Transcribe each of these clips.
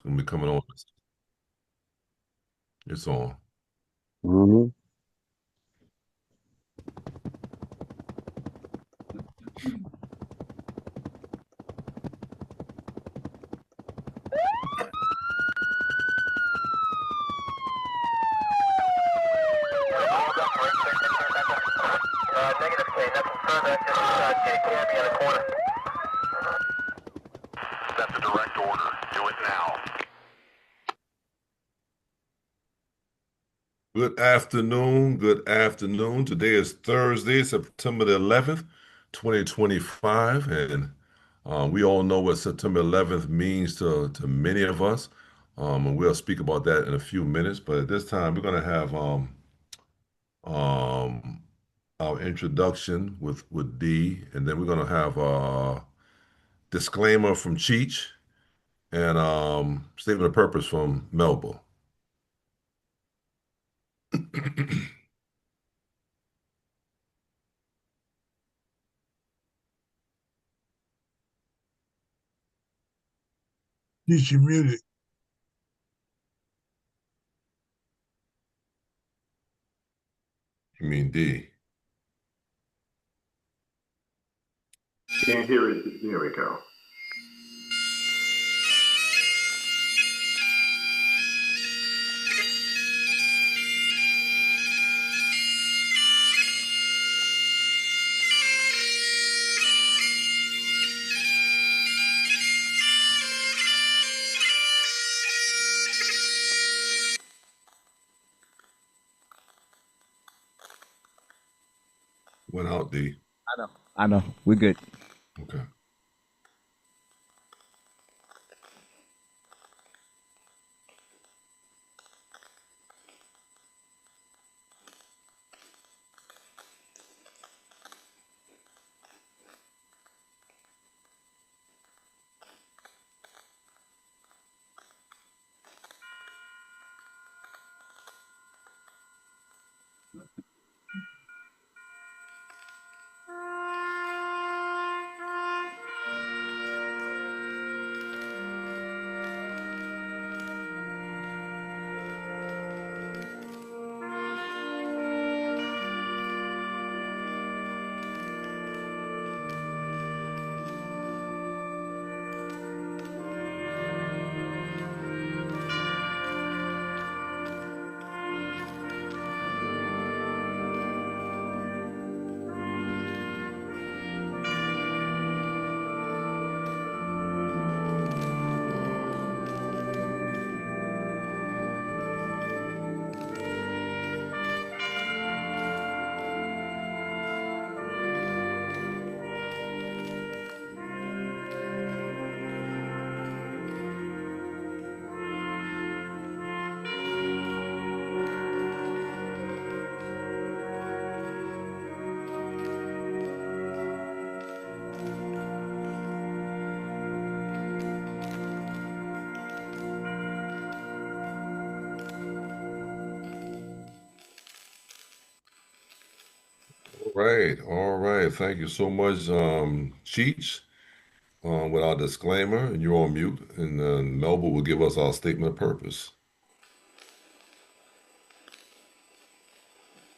gonna be coming on. It's on. Hmm. Negative, say nothing further. Just take care of the corner. That's a direct order. Do it now. Good afternoon. Good afternoon. Today is Thursday, September the 11th, 2025. And we all know what September 11th means to many of us. And we'll speak about that in a few minutes. But at this time, we're going to have um, our introduction with D, and then we're going to have a disclaimer from Cheech and statement of purpose from Melba. Teach you music. You mean D? Can't hear it. There we go. Went out D. I know. We're good. Okay. All right. All right. Thank you so much, Cheech, with our disclaimer, and you're on mute. And Melba will give us our statement of purpose.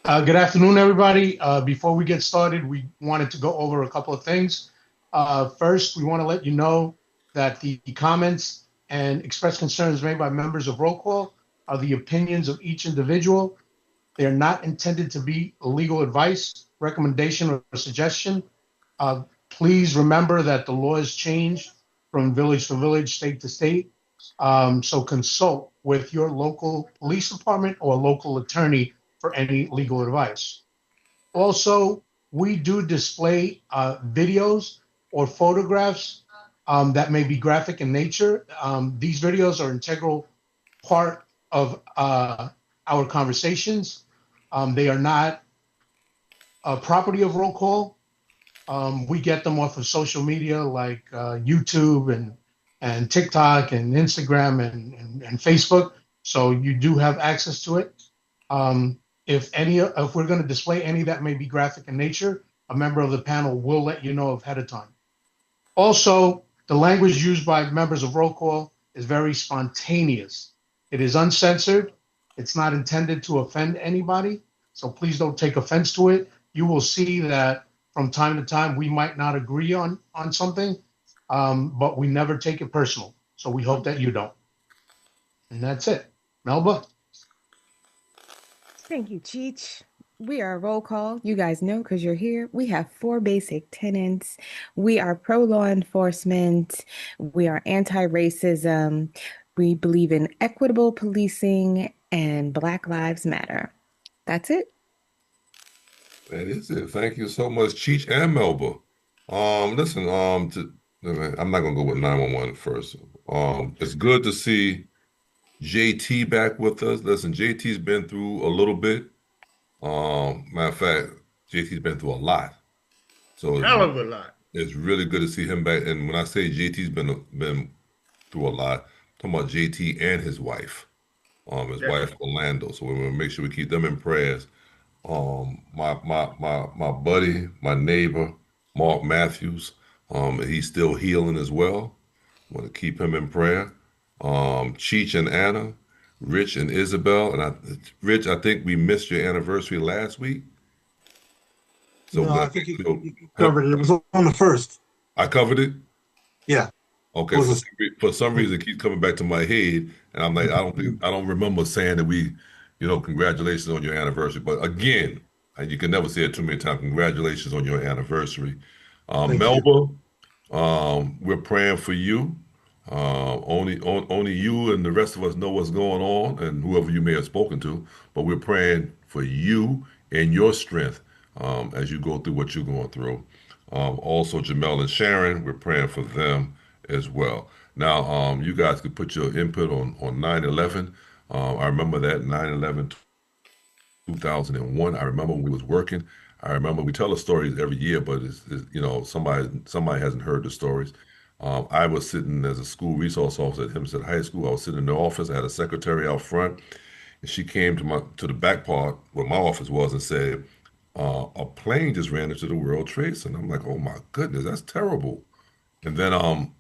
Good afternoon, everybody. Before we get started, we wanted to go over a couple of things. First, we want to let you know that the comments and express concerns made by members of Roll Call are the opinions of each individual. They are not intended to be legal advice, recommendation, or suggestion. Please remember that the laws change from village to village, state to state. So consult with your local police department or local attorney for any legal advice. Also, we do display videos or photographs that may be graphic in nature. These videos are integral part of our conversations. They are not a property of Roll Call. We get them off of social media like YouTube and TikTok and Instagram and Facebook. So you do have access to it. If we're going to display any that may be graphic in nature, a member of the panel will let you know ahead of time. Also, the language used by members of Roll Call is very spontaneous. It is uncensored. It's not intended to offend anybody. So please don't take offense to it. You will see that from time to time we might not agree on something, but we never take it personal. So we hope that you don't. And that's it. Melba? Thank you, Cheech. We are a roll call. You guys know because you're here. We have 4 basic tenets. We are pro law enforcement. We are anti-racism. We believe in equitable policing and Black Lives Matter. That's it. That is it. Thank you so much, Cheech and Melba. Listen, I'm not gonna go with 911 first. It's good to see JT back with us. Listen, JT's been through a little bit. Matter of fact, JT's been through a lot. So Hell of a lot. it's really good to see him back. And when I say JT's been through a lot, I'm talking about JT and his wife, his wife Orlando. So we want to make sure we keep them in prayers. My buddy, my neighbor, Mark Matthews, he's still healing as well. Want to keep him in prayer. Cheech and Anna, Rich and Isabel, and Rich, I think we missed your anniversary last week. So No, I think you covered it. It was on the 1st. I covered it. Yeah. Okay. For some reason, it keeps coming back to my head, and I'm like, I don't remember saying that we, congratulations on your anniversary. But again, and you can never say it too many times. Congratulations on your anniversary, Melba. We're praying for you. Only you and the rest of us know what's going on, and whoever you may have spoken to. But we're praying for you and your strength as you go through what you're going through. Also, Jamel and Sharon, we're praying for them as well. Now, you guys could put your input on 9/11. I remember that 9/11 2001. I remember when we was working. I remember we tell the stories every year, but it's somebody hasn't heard the stories. I was sitting as a school resource officer at Hempstead High School. I was sitting in the office. I had a secretary out front, and she came to the back part where my office was and said, "A plane just ran into the World Trade Center." I'm like, "Oh my goodness, that's terrible." And then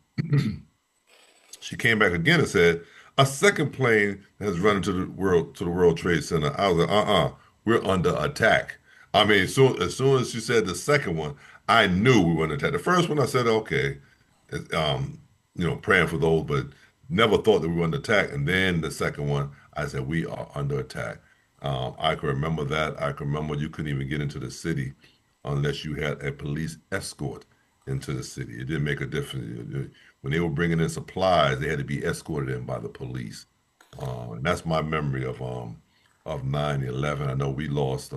she came back again and said, "A second plane has run into the World Trade Center." I was like, we're under attack. I mean, as soon as she said the second one, I knew we were under attack. The first one, I said, okay, praying for those, but never thought that we were under attack. And then the second one, I said, we are under attack. I can remember that. I can remember you couldn't even get into the city unless you had a police escort into the city. It didn't make a difference. When they were bringing in supplies, they had to be escorted in by the police. And that's my memory of 9/11. I know we lost,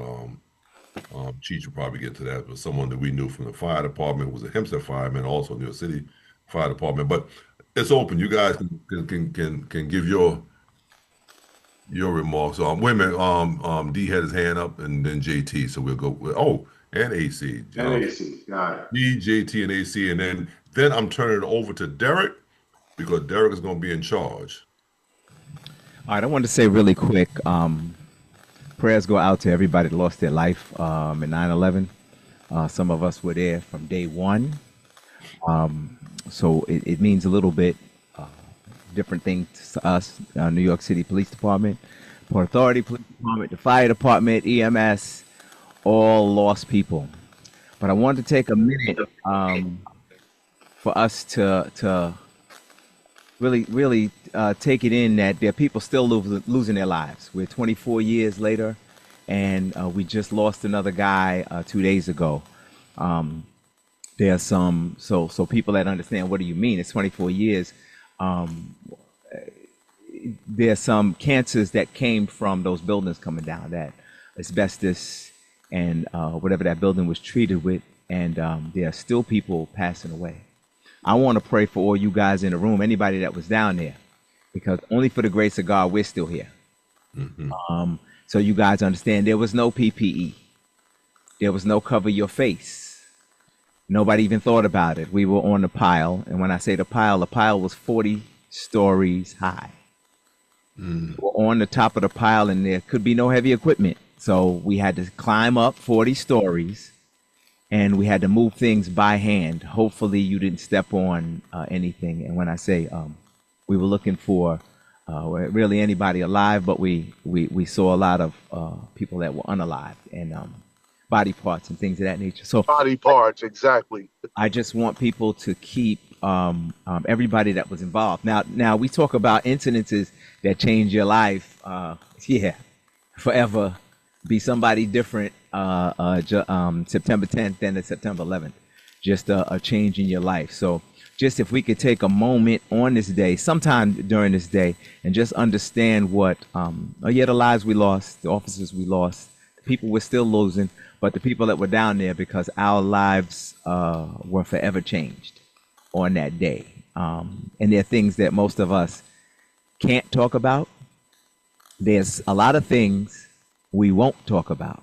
Cheech will probably get to that, but someone that we knew from the fire department was a Hempstead fireman, also New York City Fire Department. But it's open. You guys can give your remarks. Wait a minute. D had his hand up, and then JT. So we'll go with and AC. And AC, got it. D, JT, and AC, and then I'm turning it over to Derek because Derek is going to be in charge. All right, I wanted to say really quick, prayers go out to everybody that lost their life in 9/11. Some of us were there from day one. So it means a little bit different things to us, New York City Police Department, Port Authority Police Department, the Fire Department, EMS, all lost people. But I wanted to take a minute for us to really take it in that there are people still losing their lives. We're 24 years later, and we just lost another guy 2 days ago. There's some so people that understand what do you mean? It's 24 years. There's some cancers that came from those buildings coming down, that asbestos and whatever that building was treated with, and there are still people passing away. I want to pray for all you guys in the room, anybody that was down there, because only for the grace of God, we're still here. Mm-hmm. So you guys understand there was no PPE. There was no cover your face. Nobody even thought about it. We were on the pile. And when I say the pile was 40 stories high. Mm. We were on the top of the pile, and there could be no heavy equipment. So we had to climb up 40 stories. And we had to move things by hand. Hopefully you didn't step on anything. And when I say we were looking for really anybody alive, but we saw a lot of people that were unalive and body parts and things of that nature. So Body parts, exactly. I just want people to keep everybody that was involved. Now we talk about incidences that change your life. Yeah, forever. Be somebody different. September 10th than the September 11th. Just a change in your life. So just if we could take a moment on this day, sometime during this day, and just understand what, the lives we lost, the officers we lost, the people we're still losing, but the people that were down there, because our lives were forever changed on that day. And there are things that most of us can't talk about. There's a lot of things we won't talk about.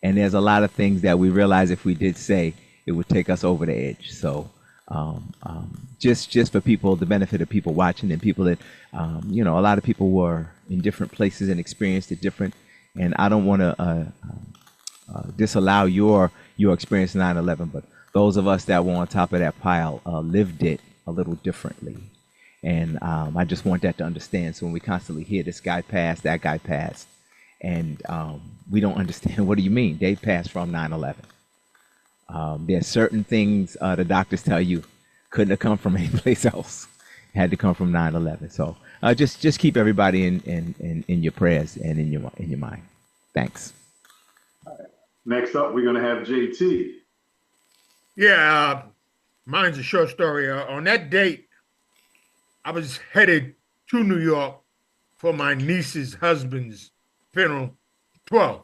And there's a lot of things that we realize if we did say, it would take us over the edge. So just for people, the benefit of people watching and people that, a lot of people were in different places and experienced it different. And I don't want to disallow your experience 9/11, but those of us that were on top of that pile lived it a little differently. And I just want that to understand. So when we constantly hear this guy passed, that guy passed, and we don't understand, what do you mean? They passed from 9/11. There's certain things the doctors tell you couldn't have come from anyplace else. Had to come from 9/11. So just keep everybody in your prayers and in your mind. Thanks. Next up, we're going to have JT. Yeah, mine's a short story. On that date, I was headed to New York for my niece's husband's funeral, 12.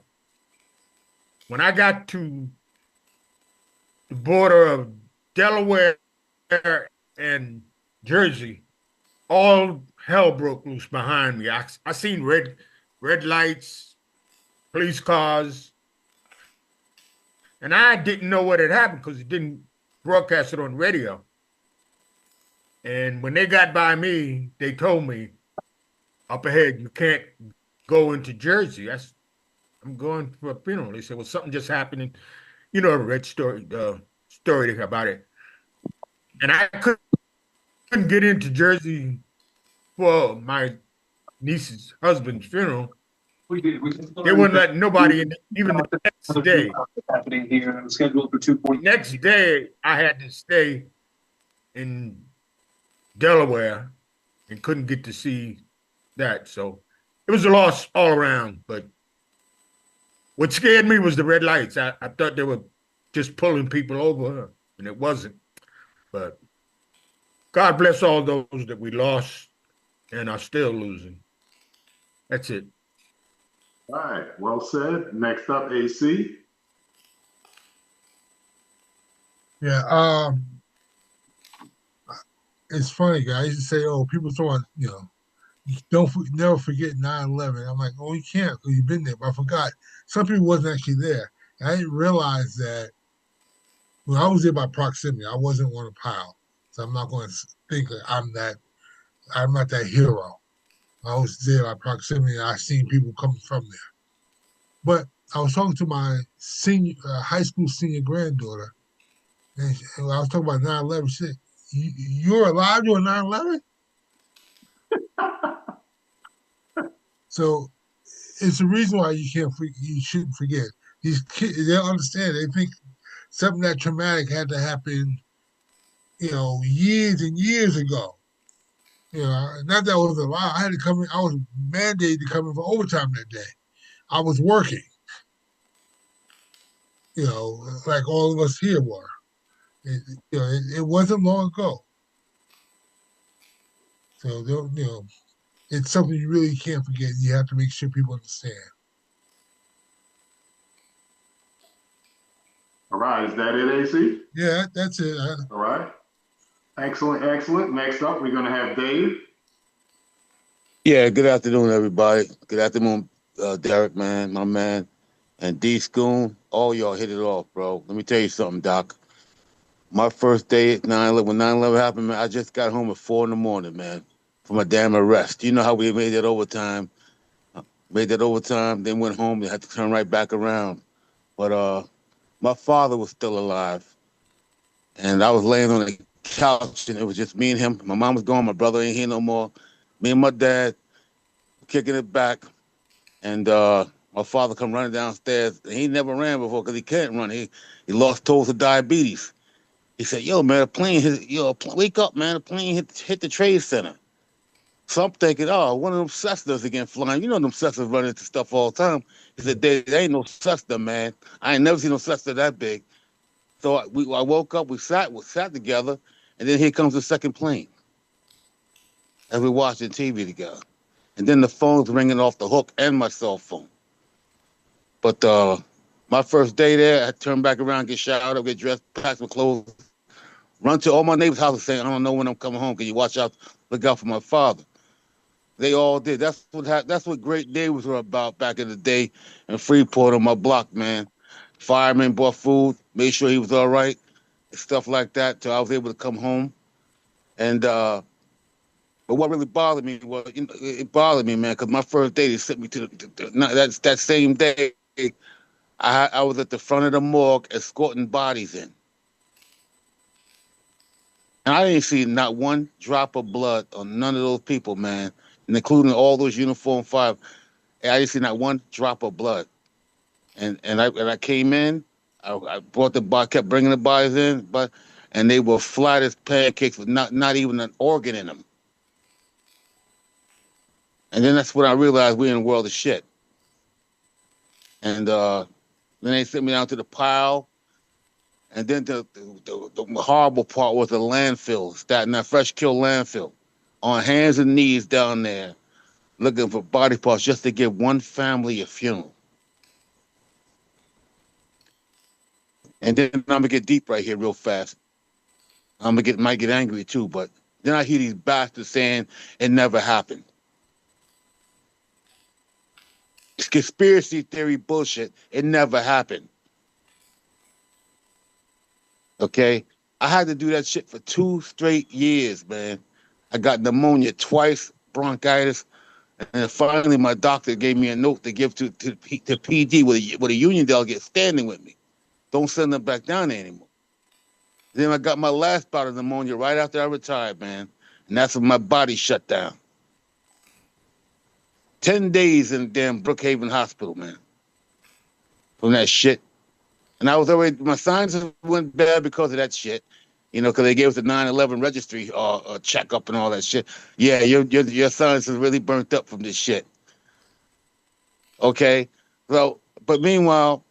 When I got to the border of Delaware and Jersey, all hell broke loose behind me. I seen red lights, police cars, and I didn't know what had happened because it didn't broadcast it on radio. And when they got by me, they told me, up ahead, you can't go into Jersey. I'm going for a funeral. They said, well, something just happened. And, I read story about it. And I couldn't get into Jersey for my niece's husband's funeral. They wouldn't let nobody in, even the next day. Happening here, and I'm scheduled for 2:40. Next day, I had to stay in Delaware and couldn't get to see that. So it was a loss all around. But what scared me was the red lights. I thought they were just pulling people over, and it wasn't. But God bless all those that we lost and are still losing. That's it. All right, well said. Next up, AC. Yeah, it's funny, guys. I used to say, "Oh, people thought, never forget 9/11." I'm like, "Oh, you can't because you've been there." But I forgot some people wasn't actually there. And I didn't realize that when I was there by proximity. I wasn't on a pile, so I'm not going to think that I'm not that hero. I was there by proximity, and I seen people coming from there. But I was talking to my high school senior granddaughter, and I was talking about 9/11. She said, "You're alive during 9/11?" So it's the reason why you shouldn't forget. These kids, they don't understand. They think something that traumatic had to happen, years and years ago. Not that I was alive. I had to come in. I was mandated to come in for overtime that day. I was working. Like all of us here were. It wasn't long ago. So it's something you really can't forget. You have to make sure people understand. All right, is that it, AC? Yeah, that's it. All right. Excellent, excellent. Next up, we're going to have Dave. Yeah, good afternoon, everybody. Good afternoon, Derek, man, my man, and D Schoon. All y'all hit it off, bro. Let me tell you something, Doc. My first day at 9/11, when 9/11 happened, man, I just got home at 4 a.m, man, from a damn arrest. You know how we made that overtime? Then went home and had to turn right back around. But my father was still alive, and I was laying on the couch, and it was just me and him. My mom was gone. My brother ain't here no more. Me and my dad kicking it back, and my father come running downstairs. He never ran before because he can't run. He lost toes to diabetes. He said, "Yo, man, a plane hit. Wake up, man! A plane hit the Trade Center." So I'm thinking, oh, one of them Cessnas again flying. You know them Cessnas running into stuff all the time. He said, there ain't no Cessna, man. I ain't never seen no Cessna that big. So I woke up, we sat together, and then here comes the second plane. As we watching TV together. And then the phone's ringing off the hook and my cell phone. But my first day there, I turned back around, get showered up, get dressed, pack my clothes, run to all my neighbors' houses saying, I don't know when I'm coming home. Can you watch out, look out for my father? They all did. That's what great neighbors were about back in the day in Freeport on my block, man. Firemen bought food, made sure he was all right, stuff like that, till I was able to come home. And but what really bothered me was, it bothered me, man, because my first day, they sent me to that same day. I was at the front of the morgue escorting bodies in. And I didn't see not one drop of blood on none of those people, man, and including all those uniformed fire. I didn't see not one drop of blood. And I came in, I brought kept bringing the bodies in, and they were flat as pancakes with not even an organ in them. And then that's when I realized we're in a world of shit. And then they sent me down to the pile. And then the horrible part was the landfill, Staten Island Fresh Kill landfill, on hands and knees down there, looking for body parts just to give one family a funeral. And then I'm gonna get deep right here real fast. Might get angry too, but then I hear these bastards saying it never happened. It's conspiracy theory bullshit. It never happened. Okay? I had to do that shit for 2 straight years, man. I got pneumonia twice, bronchitis, and then finally my doctor gave me a note to give to PD with a union delegate standing with me. Don't send them back down there anymore. Then I got my last bout of pneumonia right after I retired, man. And that's when my body shut down. 10 days in damn Brookhaven Hospital, man. From that shit. And I was already, my sinuses went bad because of that shit. You know, because they gave us the 9/11 registry checkup and all that shit. Yeah, your sinuses really burnt up from this shit. Okay? So, but meanwhile,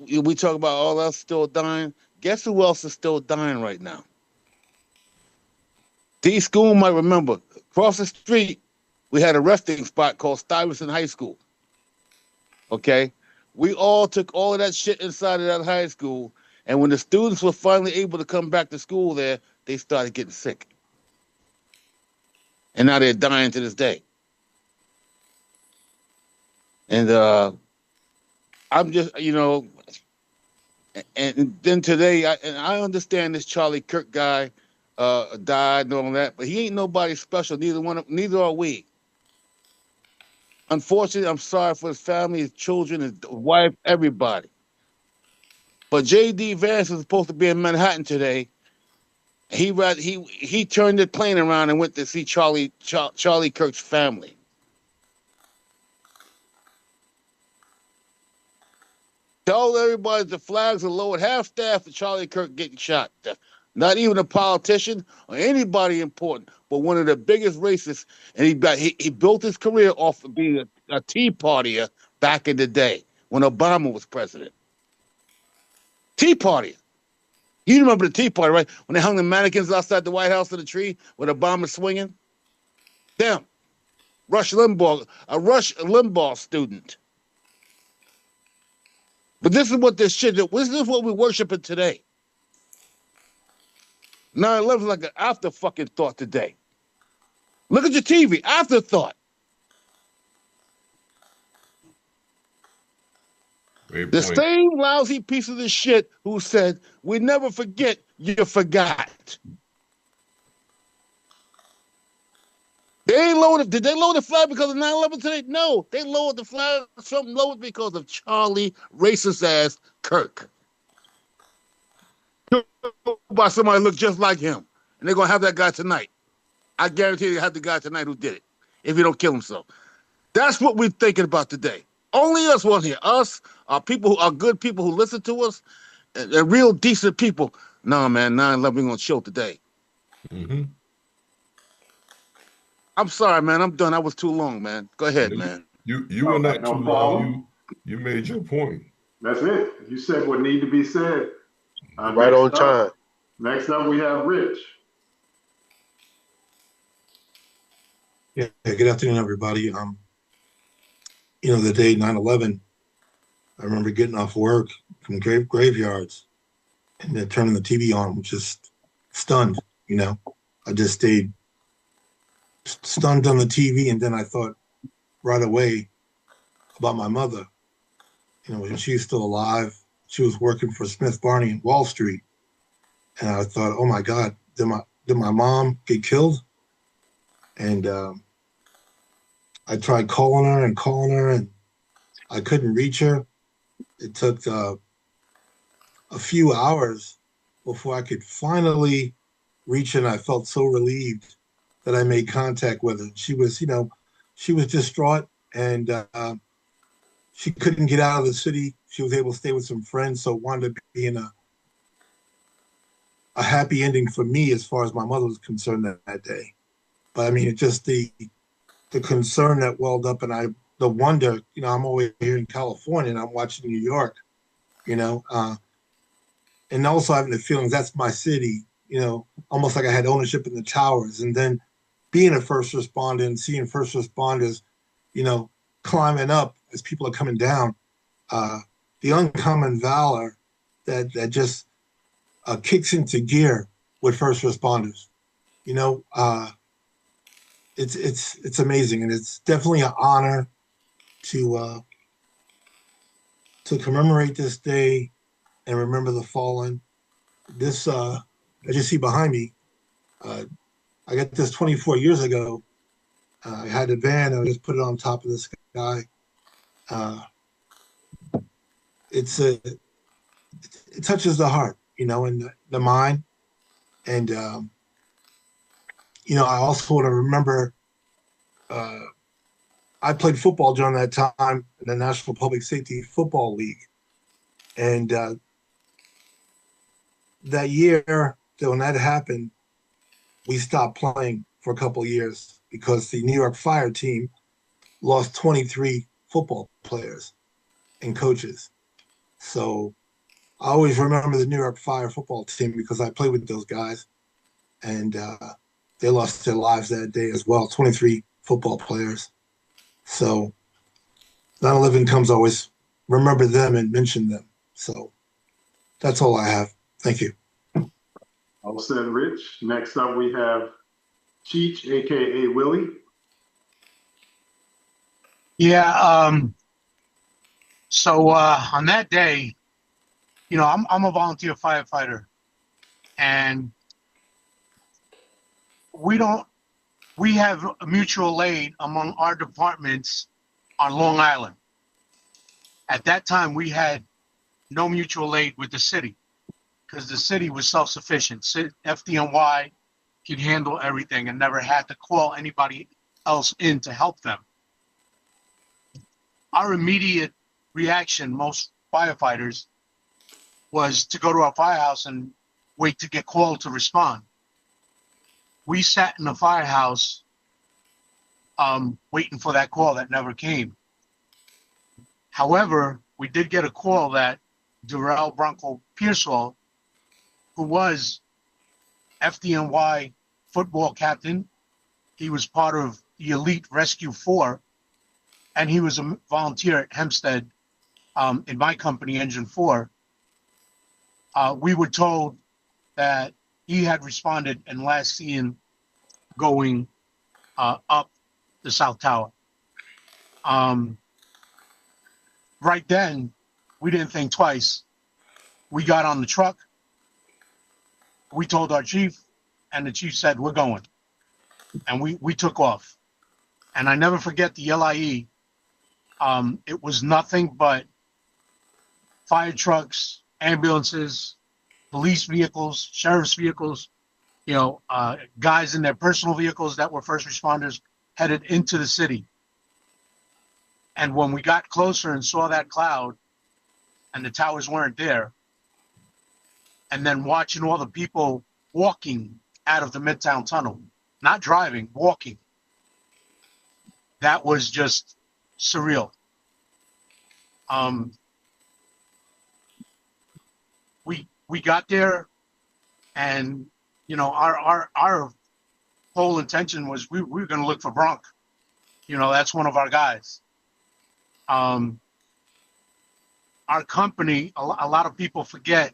we talk about all else still dying. Guess who else is still dying right now? D School might remember. Across the street, we had a resting spot called Stuyvesant High School. Okay? We all took all of that shit inside of that high school, and when the students were finally able to come back to school there, they started getting sick. And now they're dying to this day. And I'm just, you know, and then today, I understand this Charlie Kirk guy died and all that, but he ain't nobody special. Neither are we. Unfortunately, I'm sorry for his family, his children, his wife, everybody. But J.D. Vance was supposed to be in Manhattan today. He turned the plane around and went to see Charlie Kirk's family. Tell everybody the flags are lowered. Half staff of Charlie Kirk getting shot. Not even a politician or anybody important, but one of the biggest racists. And he built his career off of being a Tea Partier back in the day when Obama was president. Tea Partier. You remember the Tea Party, right? When they hung the mannequins outside the White House on the tree with Obama swinging? Them. Rush Limbaugh, a Rush Limbaugh student. But this is what this shit is. This is what we're worshiping today. 9/11 is like an after fucking thought today. Look at your TV, afterthought. Great The point. same lousy piece of this shit who said, we never forget, you forgot. Did they lower the flag because of 9/11 today? No, they lowered the flag, something lowered because of Charlie racist ass Kirk. by somebody who look just like him, and they're gonna have that guy tonight. I guarantee you, have the guy tonight who did it if he don't kill himself. That's what we're thinking about today. Only us one here. Us are people who are good people who listen to us, and real decent people. Nah, man, 9/11 we're gonna show today. Mm-hmm. I'm sorry, man. I'm done. I was too long, man. Go ahead, man. You were not No too problem. long. You made your point. That's it. You said what need to be said. Right on time. Next up, we have Rich. Yeah, good afternoon, everybody. The day 9/11, I remember getting off work from graveyards and then turning the TV on, just stunned. I just stayed stunned on the TV, and then I thought right away about my mother. When she was still alive, she was working for Smith Barney in Wall Street, and I thought, oh my God, did my mom get killed? And I tried calling her, and I couldn't reach her. It took a few hours before I could finally reach her, and I felt so relieved that I made contact with her. She was distraught, and she couldn't get out of the city. She was able to stay with some friends, so it wound up being a happy ending for me as far as my mother was concerned that day. But I mean, it's just the concern that welled up, and the wonder. I'm over here in California, and I'm watching New York. And also having the feelings that's my city. Almost like I had ownership in the towers, and then being a first responder and seeing first responders, climbing up as people are coming down. The uncommon valor that just kicks into gear with first responders. It's amazing, and it's definitely an honor to commemorate this day and remember the fallen. This as you see behind me, I got this 24 years ago. I had a van, and I just put it on top of the sky. It touches the heart, and the mind. And, I also want to remember, I played football during that time in the National Public Safety Football League. And that year, when that happened, we stopped playing for a couple of years because the New York Fire team lost 23 football players and coaches. So I always remember the New York Fire football team because I played with those guys, and they lost their lives that day as well, 23 football players. So 9/11 comes, always remember them and mention them. So that's all I have. Thank you. All said, Rich. Next up, we have Cheech, aka Willie. Yeah. So on that day, I'm a volunteer firefighter, and we have a mutual aid among our departments on Long Island. At that time, we had no mutual aid with the city because the city was self-sufficient. FDNY could handle everything and never had to call anybody else in to help them. Our immediate reaction, most firefighters, was to go to our firehouse and wait to get called to respond. We sat in the firehouse waiting for that call that never came. However, we did get a call that Durrell Bronco Pearsall, who was FDNY football captain, he was part of the Elite Rescue 4, and he was a volunteer at Hempstead in my company, Engine 4. We were told that he had responded and last seen going up the South Tower. Right then, we didn't think twice. We got on the truck. We told our chief, and the chief said, "We're going." And we took off. And I never forget the LIE. It was nothing but fire trucks, ambulances, police vehicles, sheriff's vehicles, guys in their personal vehicles that were first responders headed into the city. And when we got closer and saw that cloud and the towers weren't there, and then watching all the people walking out of the Midtown Tunnel, not driving, walking, that was just surreal. We got there, and our whole intention was we were going to look for Bronk. That's one of our guys. Our company, a lot of people forget.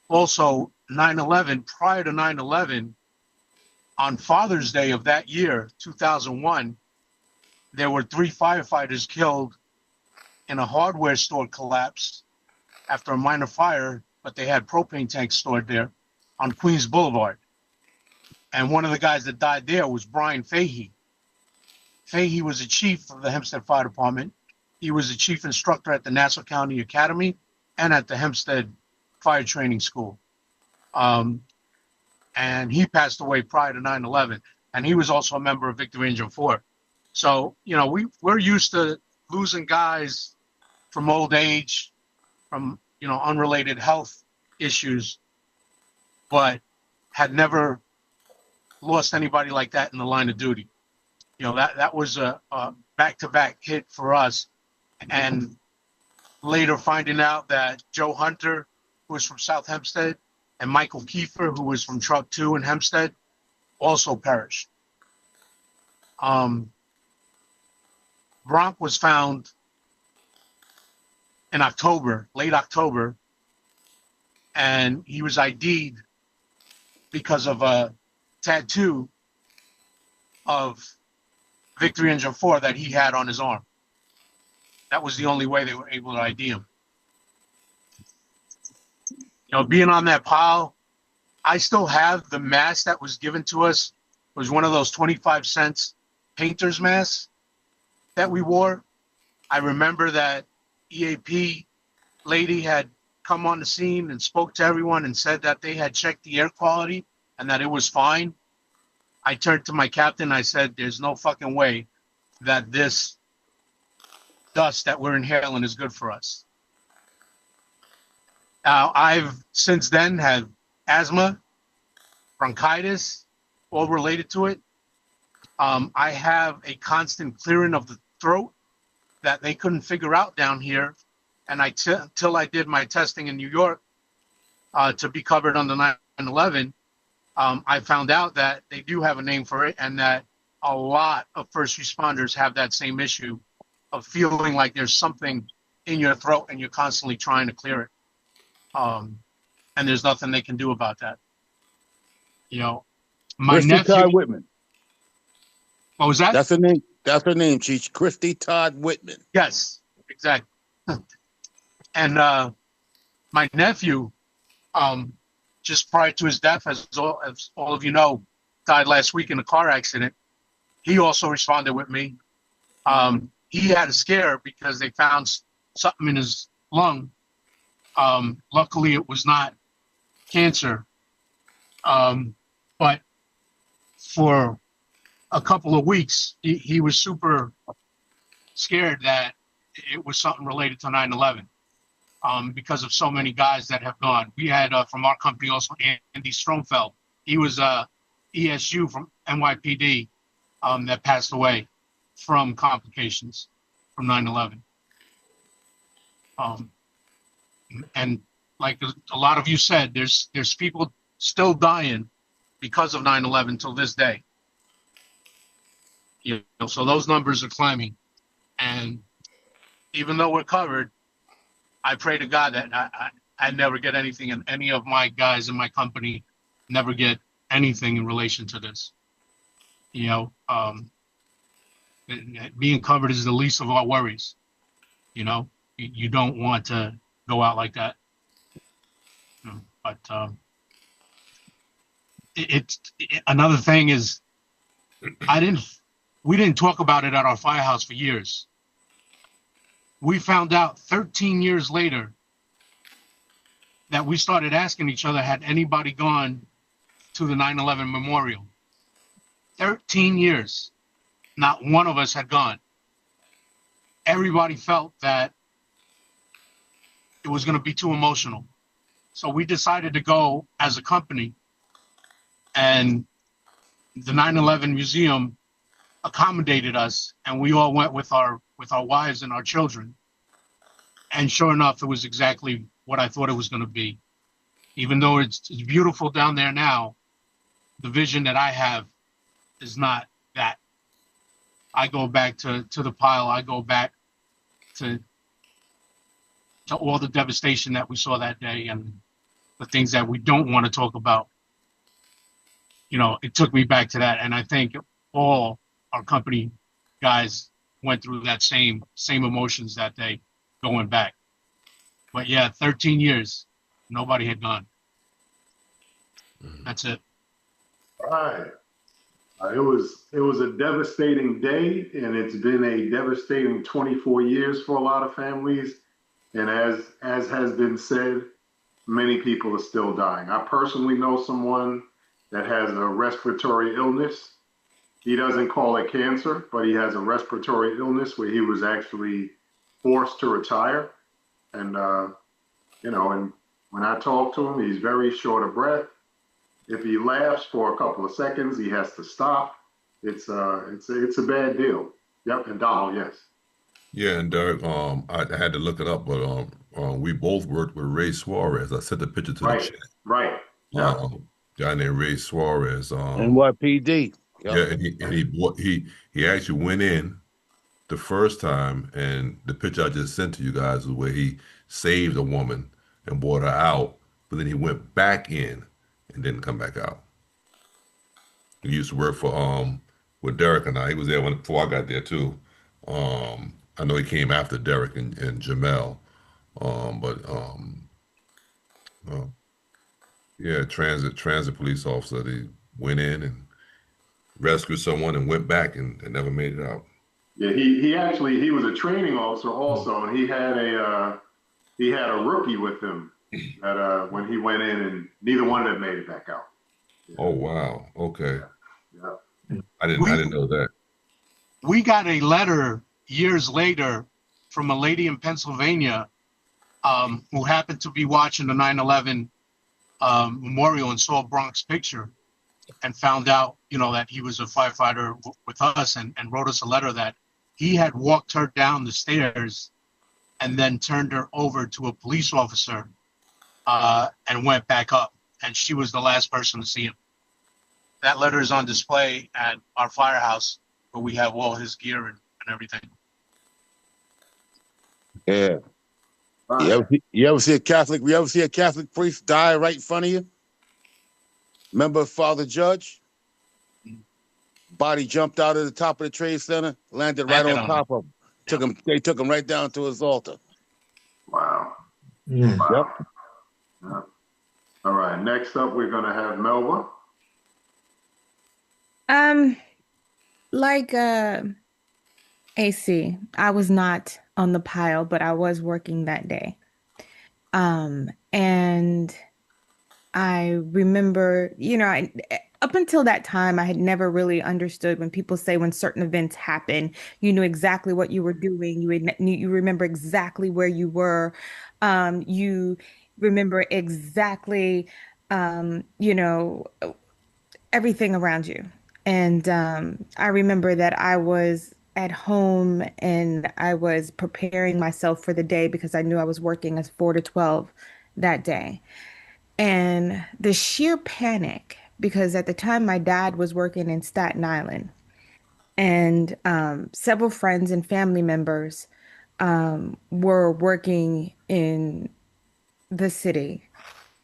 Also, 9/11. Prior to 9/11, on Father's Day of that year, 2001, there were 3 firefighters killed in a hardware store collapse after a minor fire, but they had propane tanks stored there on Queens Boulevard. And one of the guys that died there was Brian Fahey. Fahey was a chief of the Hempstead Fire Department. He was a chief instructor at the Nassau County Academy and at the Hempstead Fire Training School. And he passed away prior to 9/11. And he was also a member of Victory Engine 4. So, we're used to losing guys from old age, from, unrelated health issues, but had never lost anybody like that in the line of duty. That was a back-to-back hit for us. And later finding out that Joe Hunter, who was from South Hempstead, and Michael Kiefer, who was from Truck 2 in Hempstead, also perished. Bronk was found in October, late October, and he was ID'd because of a tattoo of Victory Engine 4 that he had on his arm. That was the only way they were able to ID him. Being on that pile, I still have the mask that was given to us. It was one of those 25 cents painter's masks that we wore. I remember that EAP lady had come on the scene and spoke to everyone and said that they had checked the air quality and that it was fine. I turned to my captain. I said, there's no fucking way that this dust that we're inhaling is good for us. I've since then had asthma, bronchitis, all related to it. I have a constant clearing of the throat that they couldn't figure out down here. And until I did my testing in New York to be covered under 9/11, I found out that they do have a name for it, and that a lot of first responders have that same issue of feeling like there's something in your throat and you're constantly trying to clear it. And there's nothing they can do about that. My Christy nephew. Todd Whitman. What was that? That's her name. That's her name, Cheech. Christy Todd Whitman. Yes, exactly. And my nephew, just prior to his death, as all of you know, died last week in a car accident. He also responded with me. He had a scare because they found something in his lung. Luckily, it was not cancer. But for a couple of weeks, he was super scared that it was something related to 9/11 because of so many guys that have gone. We had from our company also Andy Stromfeld. He was ESU from NYPD that passed away from complications from 9/11. And like a lot of you said, there's people still dying because of 9/11 till this day. So those numbers are climbing. And even though we're covered, I pray to God that I never get anything, and any of my guys in my company never get anything in relation to this. Being covered is the least of our worries. You don't want to go out like that. But another thing is, we didn't talk about it at our firehouse for years. We found out 13 years later that we started asking each other, had anybody gone to the 9/11 memorial? 13 years, not one of us had gone. Everybody felt that it was going to be too emotional. So we decided to go as a company, and the 9/11 museum accommodated us, and we all went with our wives and our children. And sure enough, it was exactly what I thought it was going to be. Even though it's beautiful down there now, the vision that I have is not that. I go back to the pile. I go back to all the devastation that we saw that day and the things that we don't want to talk about. You know, it took me back to that, and I think all our company guys went through that same emotions that day going back. But yeah, 13 years, nobody had gone. That's it. All right. It was a devastating day, and it's been a devastating 24 years for a lot of families. And as has been said, many people are still dying. I personally know someone that has a respiratory illness. He doesn't call it cancer, but he has a respiratory illness where he was actually forced to retire. And, and when I talk to him, he's very short of breath. If he laughs for a couple of seconds, he has to stop. It's a bad deal. Yep, and Donald, yes. Yeah, and Derek, I had to look it up, but we both worked with Ray Suarez. I sent the picture to the chat. Right. Yeah. Guy named Ray Suarez. NYPD. Yep. Yeah, and he actually went in the first time, and the picture I just sent to you guys was where he saved a woman and brought her out, but then he went back in and didn't come back out. He used to work for with Derek and I. He was there before I got there too. I know he came after Derek and Jamel, yeah, transit police officer. They went in and rescued someone and went back and never made it out. Yeah, he was a training officer also, and he had a rookie with him that when he went in, and neither one of them made it back out. Yeah. Oh wow, okay. Yeah. I didn't know that. We got a letter years later from a lady in Pennsylvania who happened to be watching the 9/11 memorial and saw a Bronx picture and found out, that he was a firefighter with us, and wrote us a letter that he had walked her down the stairs and then turned her over to a police officer and went back up. And she was the last person to see him. That letter is on display at our firehouse, where we have all his gear and everything. Yeah. You ever see a Catholic priest die right in front of you? Remember Father Judge? Body jumped out of the top of the Trade Center, landed right on top of him. They took him right down to his altar. Wow. Wow. Yep. Yeah. All right. Next up, we're going to have Melba. Like AC, I was not on the pile, but I was working that day. And I remember, up until that time, I had never really understood when people say when certain events happen, you knew exactly what you were doing. You remember exactly where you were. You remember exactly, everything around you. And I remember that I was at home and I was preparing myself for the day because I knew I was working as 4 to 12 that day. And the sheer panic, because at the time my dad was working in Staten Island, and several friends and family members were working in the city.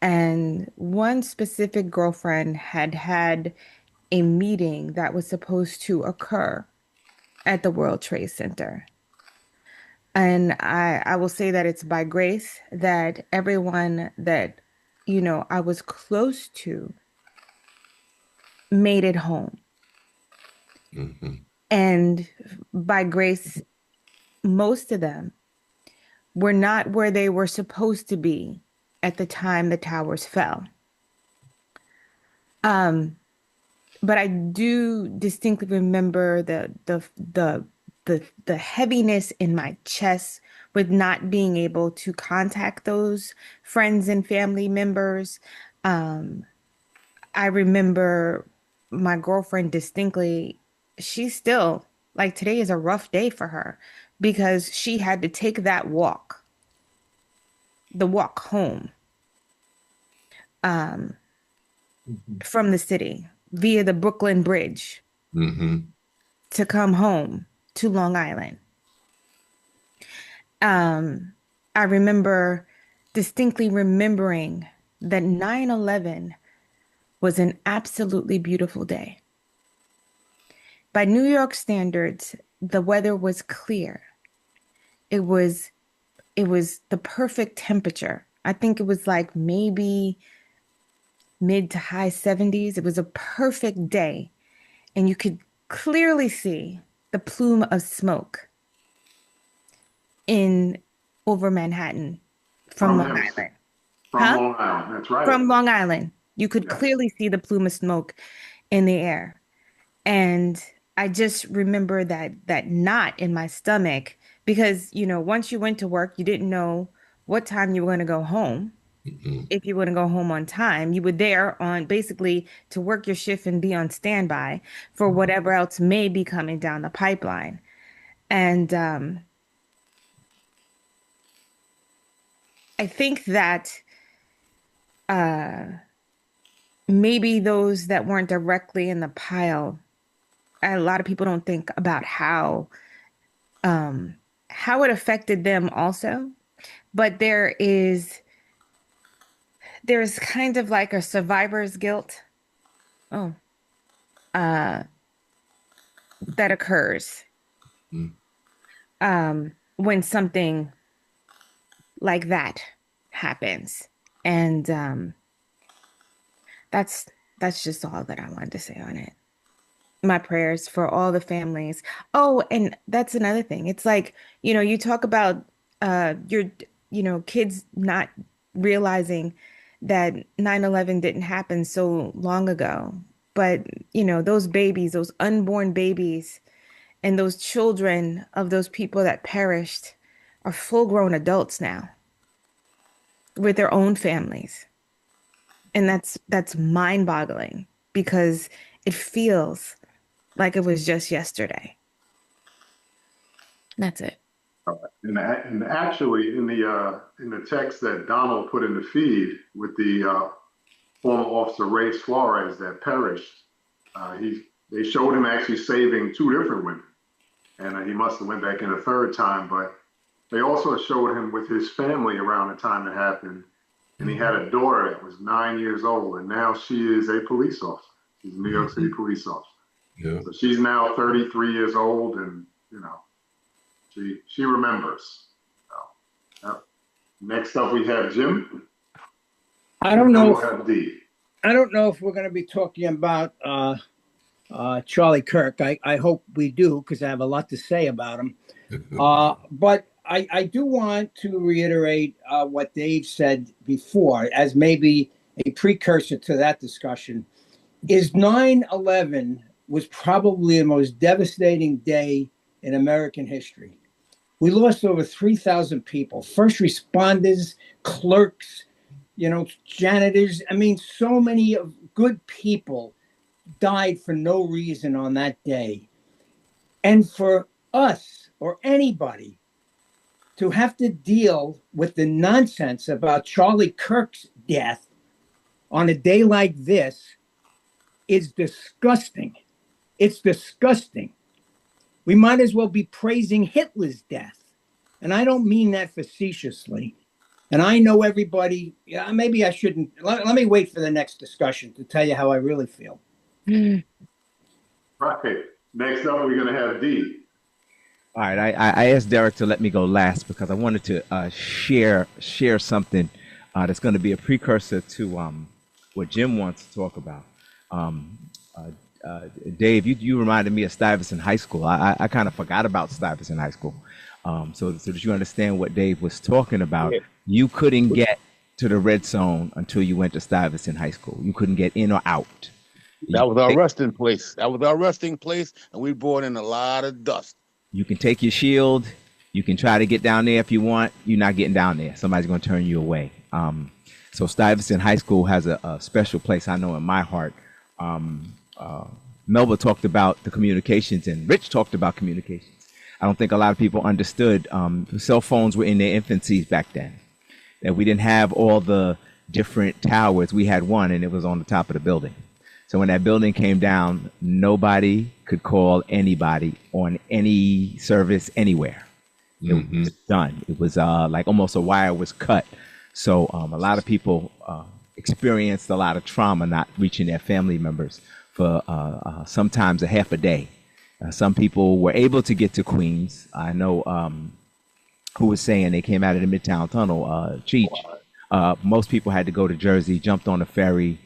And one specific girlfriend had a meeting that was supposed to occur at the World Trade Center. And I will say that it's by grace that everyone that, I was close to made it home. Mm-hmm. And by grace, most of them were not where they were supposed to be at the time the towers fell. But I do distinctly remember the heaviness in my chest with not being able to contact those friends and family members. I remember my girlfriend distinctly, she's still like, today is a rough day for her because she had to take that walk, the walk home from the city via the Brooklyn Bridge to come home to Long Island. I remember distinctly remembering that 9/11 was an absolutely beautiful day. By New York standards, the weather was clear. It was the perfect temperature. I think it was like maybe mid to high 70s. It was a perfect day. And you could clearly see the plume of smoke over Manhattan from Long Island. From Long Island, that's right. From Long Island. You could clearly see the plume of smoke in the air. And I just remember that knot in my stomach because, once you went to work, you didn't know what time you were going to go home. If you wouldn't go home on time, you were there on basically to work your shift and be on standby for whatever else may be coming down the pipeline. And I think that maybe those that weren't directly in the pile, a lot of people don't think about how it affected them also. But there's kind of like a survivor's guilt that occurs when something like that happens. And that's just all that I wanted to say on it. My prayers for all the families. Oh, and that's another thing. It's like, you talk about your kids not realizing that 9/11 didn't happen so long ago. But, those babies, those unborn babies, and those children of those people that perished are full-grown adults now with their own families. And that's mind-boggling because it feels like it was just yesterday. That's it. And actually, in the text that Donald put in the feed with the former officer Ray Suarez that perished, they showed him actually saving two different women, and he must have went back in a third time. But they also showed him with his family around the time it happened, and he had a daughter that was 9 years old, and now she is a police officer. She's a New York City police officer. Yeah. So she's now 33 years old, and she remembers. So, next up, we have Jim. I don't know. We'll have D. I don't know if we're going to be talking about Charlie Kirk. I hope we do because I have a lot to say about him. But I do want to reiterate what Dave said before, as maybe a precursor to that discussion. Is 9/11 was probably the most devastating day in American history. We lost over 3,000 people, first responders, clerks, janitors. I mean, so many good people died for no reason on that day. And for us or anybody to have to deal with the nonsense about Charlie Kirk's death on a day like this is disgusting. It's disgusting. We might as well be praising Hitler's death. And I don't mean that facetiously. And I know everybody, maybe I shouldn't. Let me wait for the next discussion to tell you how I really feel. Right. Next up, we're going to have D. All right. I asked Derek to let me go last because I wanted to share something that's going to be a precursor to what Jim wants to talk about. Dave, you reminded me of Stuyvesant High School. I kind of forgot about Stuyvesant High School. So that you understand what Dave was talking about, you couldn't get to the red zone until you went to Stuyvesant High School. You couldn't get in or out. That was our resting place. That was our resting place, and we brought in a lot of dust. You can take your shield. You can try to get down there if you want. You're not getting down there. Somebody's going to turn you away. So Stuyvesant High School has a special place, I know, in my heart. Melba talked about the communications, and Rich talked about communications. I don't think a lot of people understood. Cell phones were in their infancies back then. That we didn't have all the different towers. We had one, and it was on the top of the building. So when that building came down, nobody could call anybody on any service anywhere. It was done. It was like almost a wire was cut. So a lot of people experienced a lot of trauma not reaching their family members for sometimes a half a day. Some people were able to get to Queens. I know who was saying they came out of the Midtown Tunnel, Cheech. Most people had to go to Jersey, jumped on a ferry,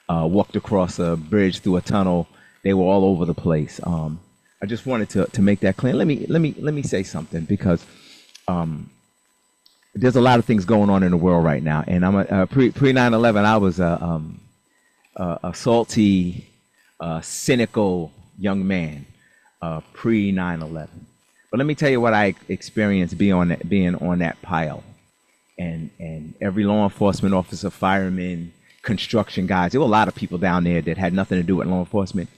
walked across a bridge through a tunnel. They were all over the place. I just wanted to make that clear. Let me say something, because there's a lot of things going on in the world right now, and I'm pre 9/11. I was a salty, cynical young man pre 9/11. But let me tell you what I experienced being on that pile, and every law enforcement officer, fireman, construction guys. There were a lot of people down there that had nothing to do with law enforcement.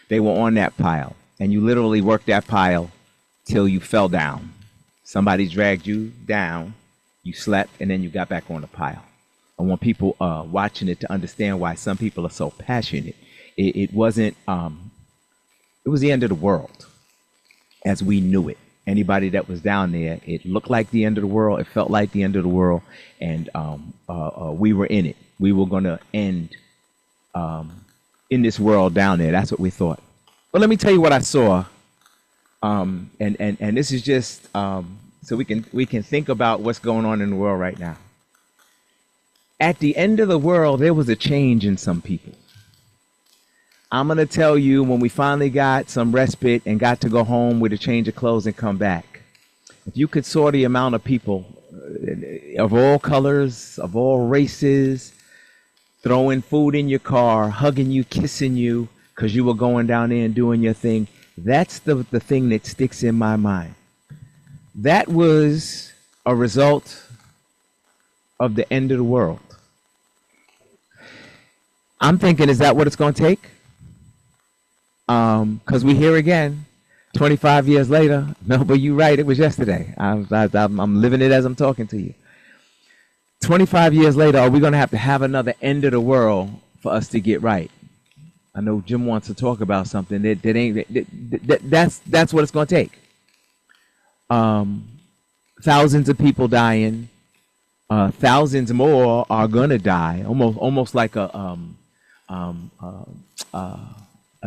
They were on that pile, and you literally worked that pile till you fell down. Somebody dragged you down, you slept, and then you got back on the pile. I want people watching it to understand why some people are so passionate. It wasn't, it was the end of the world as we knew it. Anybody that was down there, it looked like the end of the world. It felt like the end of the world. And we were in it. We were going to end in this world down there. That's what we thought. But let me tell you what I saw. And this is just so we can think about what's going on in the world right now. At the end of the world, there was a change in some people. I'm going to tell you, when we finally got some respite and got to go home with a change of clothes and come back, if you could saw the amount of people of all colors, of all races, throwing food in your car, hugging you, kissing you, because you were going down there and doing your thing, that's the thing that sticks in my mind. That was a result of the end of the world. I'm thinking, is that what it's going to take? Because we here again, 25 years later. No, but you're right. It was yesterday. I'm living it as I'm talking to you. 25 years later, are we going to have another end of the world for us to get right? I know Jim wants to talk about something that's what it's going to take. Thousands of people dying. Thousands more are going to die. Almost like a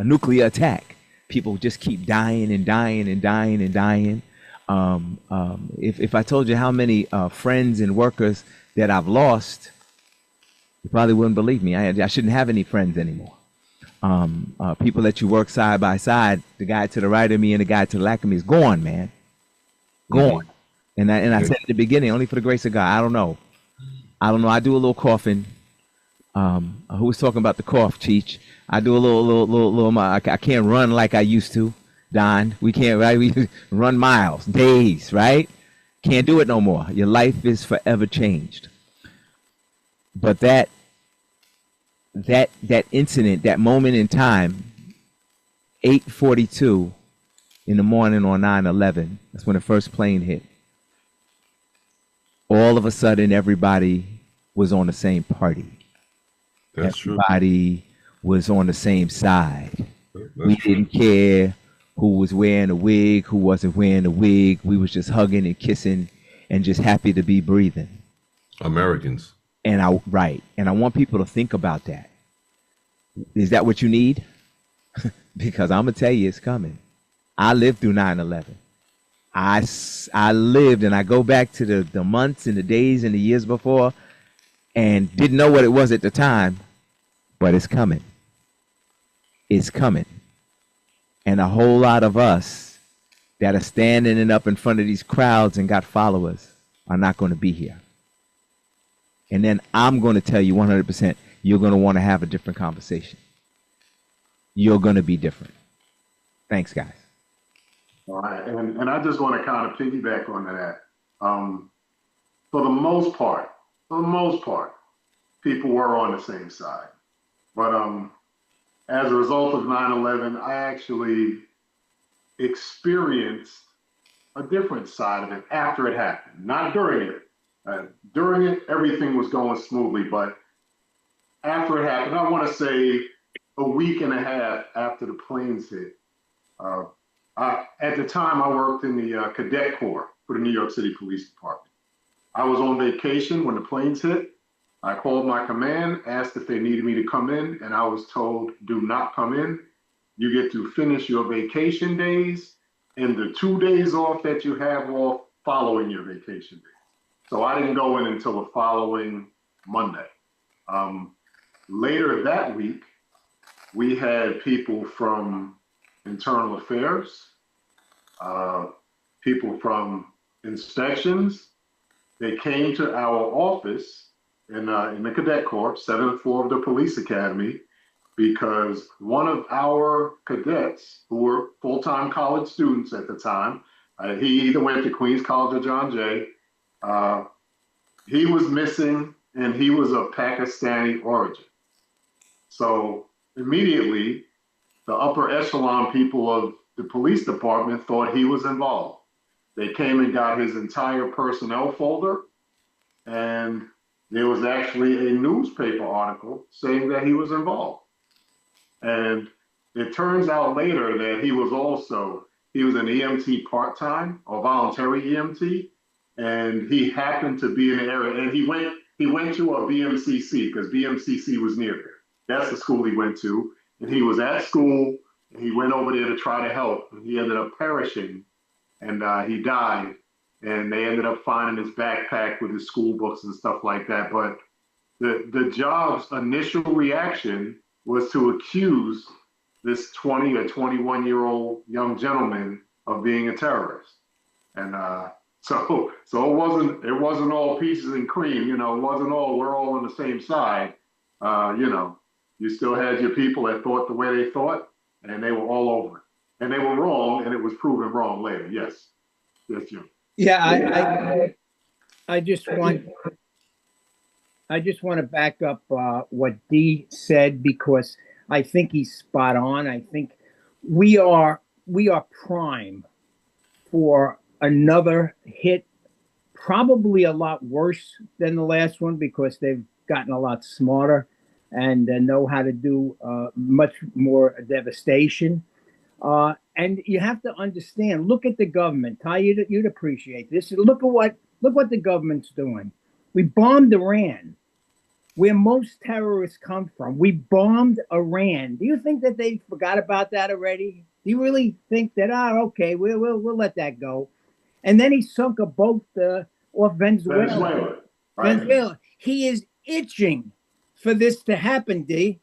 nuclear attack. People just keep dying and dying and dying and dying. If I told you how many friends and workers that I've lost, you probably wouldn't believe me. I shouldn't have any friends anymore. People that you work side by side, the guy to the right of me and the guy to the left of me is gone, man. Gone. And I said at the beginning, only for the grace of God. I don't know. I do a little coughing. Who was talking about the cough, Cheech? I do a little. I can't run like I used to, Don. We can't, right? We run miles, days, right? Can't do it no more. Your life is forever changed. But that incident, that moment in time, 8:42 in the morning on 9/11. That's when the first plane hit. All of a sudden, everybody was on the same party. That's Everybody was on the same side. We didn't care who was wearing a wig, who wasn't wearing a wig. We was just hugging and kissing and just happy to be breathing. Americans. And I want people to think about that. Is that what you need? Because I'm gonna tell you, it's coming. I lived through 9/11. I lived, and I go back to the months and the days and the years before, and didn't know what it was at the time, but it's coming. It's coming. And a whole lot of us that are standing up in front of these crowds and got followers are not going to be here. And then I'm going to tell you 100%, you're going to want to have a different conversation. You're going to be different. Thanks, guys. All right, and I just want to kind of piggyback on that. For the most part, people were on the same side. But as a result of 9/11, I actually experienced a different side of it after it happened, not during it. During it, everything was going smoothly, but after it happened, I want to say a week and a half after the planes hit. At the time, I worked in the Cadet Corps for the New York City Police Department. I was on vacation when the planes hit. I called my command, asked if they needed me to come in, and I was told, do not come in. You get to finish your vacation days and the 2 days off that you have off following your vacation days. So I didn't go in until the following Monday. Later that week, we had people from Internal Affairs, people from inspections. They came to our office in the Cadet Corps, 7th floor of the police academy, because one of our cadets who were full-time college students at the time, he either went to Queens College or John Jay, he was missing and he was of Pakistani origin. So immediately, the upper echelon people of the police department thought he was involved. They came and got his entire personnel folder, and there was actually a newspaper article saying that he was involved. And it turns out later that he was an EMT part-time or voluntary EMT, and he happened to be in the area, and he went to a BMCC because BMCC was near there. That's the school he went to, and he was at school, and he went over there to try to help, and he ended up perishing, and he died, and they ended up finding his backpack with his school books and stuff like that. But the job's initial reaction was to accuse this 20 or 21-year-old young gentleman of being a terrorist. And so it wasn't all pieces and cream, you know, it wasn't all, we're all on the same side. You still had your people that thought the way they thought, and they were all over it. And they were wrong, and it was proven wrong later. Yes. Yes, Jim. Yeah, I just want to back up what Dee said, because I think he's spot on. I think we are prime for another hit, probably a lot worse than the last one, because they've gotten a lot smarter and know how to do much more devastation. And you have to understand, look at the government. Ty, you'd appreciate this. Look what the government's doing. We bombed Iran, where most terrorists come from. We bombed Iran. Do you think that they forgot about that already? Do you really think that, okay, we'll let that go? And then he sunk a boat off Venezuela. Right. Venezuela. He is itching for this to happen, D.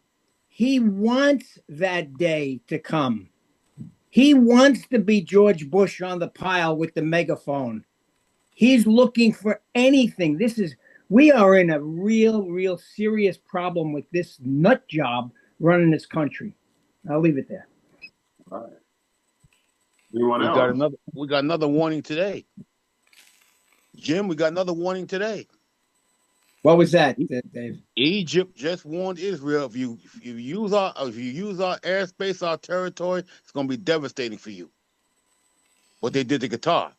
He wants that day to come. He wants to be George Bush on the pile with the megaphone. He's looking for anything. We are in a real serious problem with this nut job running this country. I'll leave it there. All right. We got another warning today. Jim, we got another warning today. What was that, Dave? Egypt just warned Israel, if you use our airspace, our territory, it's going to be devastating for you. What they did to Qatar.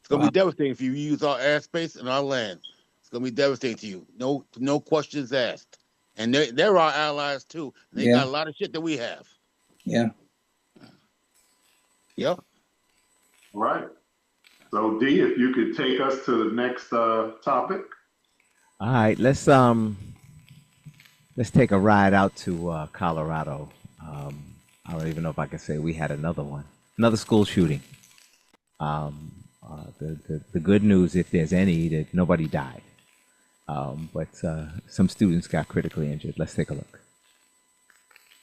It's going to be devastating if you use our airspace and our land. It's going to be devastating to you. No questions asked. And they're our allies too. They got a lot of shit that we have. Yeah. Yep. All right. So D, if you could take us to the next topic. All right, let's take a ride out to Colorado. I don't even know if I can say we had another school shooting. The good news, if there's any, that nobody died, but some students got critically injured. Let's take a look.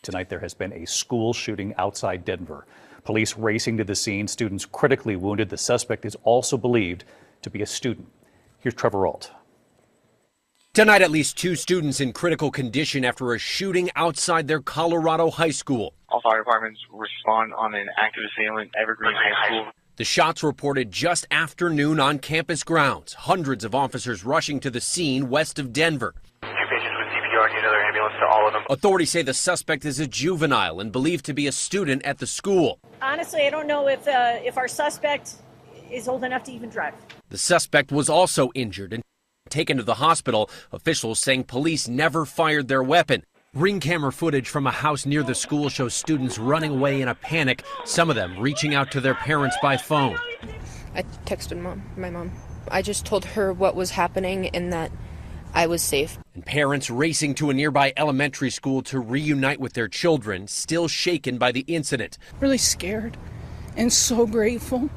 Tonight, there has been a school shooting outside Denver. Police racing to the scene, students critically wounded. The suspect is also believed to be a student. Here's Trevor Ault. Tonight, at least 2 students in critical condition after a shooting outside their Colorado high school. All fire departments respond on an active assailant, Evergreen High School. The shots reported just after noon on campus grounds. Hundreds of officers rushing to the scene west of Denver. 2 patients with CPR, need another ambulance to all of them. Authorities say the suspect is a juvenile and believed to be a student at the school. Honestly, I don't know if our suspect is old enough to even drive. The suspect was also injured and taken to the hospital. Officials saying police never fired their weapon. Ring camera footage from a house near the school shows students running away in a panic, some of them reaching out to their parents by phone. I texted my mom. I just told her what was happening and that I was safe. And parents racing to a nearby elementary school to reunite with their children, still shaken by the incident. Really scared and so grateful.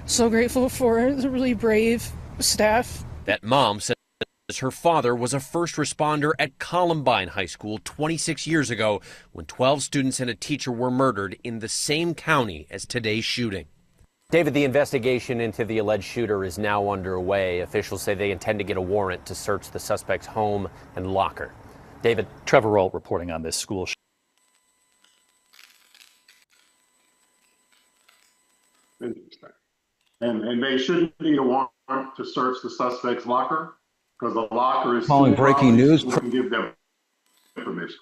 So grateful for the really brave staff. That mom says her father was a first responder at Columbine High School 26 years ago when 12 students and a teacher were murdered in the same county as today's shooting. David, the investigation into the alleged shooter is now underway. Officials say they intend to get a warrant to search the suspect's home and locker. David. Trevor Roll reporting on this school. Interesting. And they shouldn't need a warrant to search the suspect's locker because the locker is Calling breaking news. We can give them information.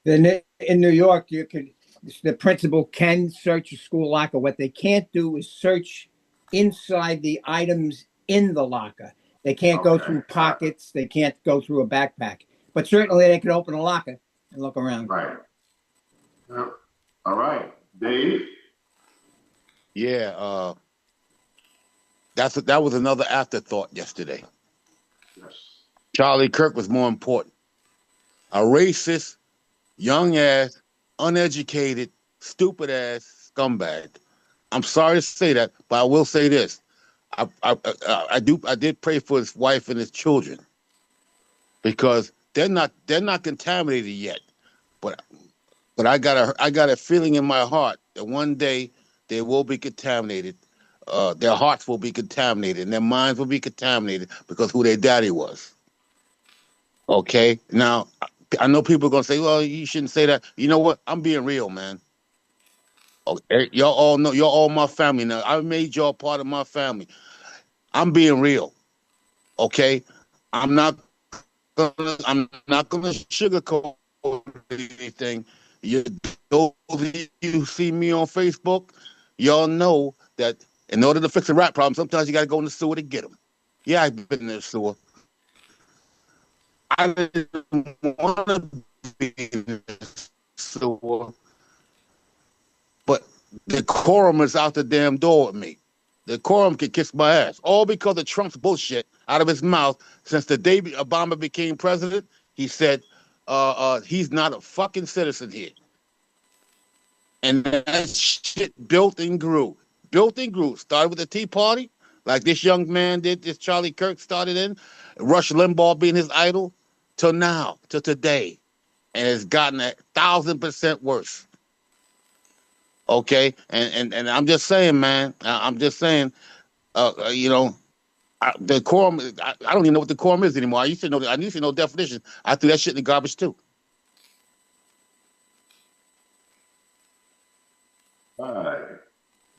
Then in New York, the principal can search a school locker. What they can't do is search inside the items in the locker. They can't go through pockets. They can't go through a backpack. But certainly they can open a locker and look around. Right. All right. Dave? Yeah, that was another afterthought yesterday. Yes. Charlie Kirk was more important. A racist, young-ass, uneducated, stupid-ass scumbag. I'm sorry to say that, but I will say this. I did pray for his wife and his children because they're not contaminated yet. But I got a feeling in my heart that one day they will be contaminated. Their hearts will be contaminated and their minds will be contaminated because who their daddy was. Okay? Now, I know people are going to say, well, you shouldn't say that. You know what? I'm being real, man. Okay? Y'all all know, you're all my family now. I made y'all part of my family. I'm being real. Okay? I'm not gonna sugarcoat anything. Those of you see me on Facebook, y'all know that in order to fix a rat problem, sometimes you got to go in the sewer to get them. Yeah, I've been in the sewer. I didn't want to be in the sewer, but the quorum is out the damn door with me. The quorum can kiss my ass, all because of Trump's bullshit out of his mouth. Since the day Obama became president, he said he's not a fucking citizen here. And that shit built and grew. Started with the Tea Party, like this young man did, this Charlie Kirk started in, Rush Limbaugh being his idol, till now, till today. And it's gotten 1,000% worse. Okay? And I'm just saying, man, I'm just saying, the quorum, I don't even know what the quorum is anymore. I used to know definition. I threw that shit in the garbage too. All right.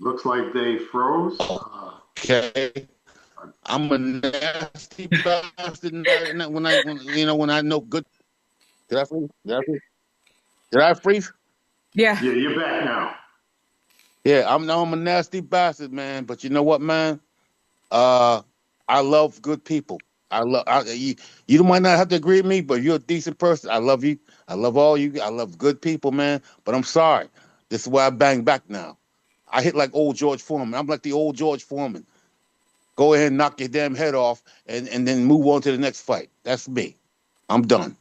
Looks like they froze. Okay. I'm a nasty bastard when I know good. Did I freeze? Did I freeze? Yeah. Yeah, you're back now. Yeah, I'm a nasty bastard, man. But you know what, man? I love good people. You might not have to agree with me, but you're a decent person. I love you. I love all you. I love good people, man. But I'm sorry. This is why I bang back now. I hit like old George Foreman. I'm like the old George Foreman. Go ahead and knock your damn head off and then move on to the next fight. That's me. I'm done.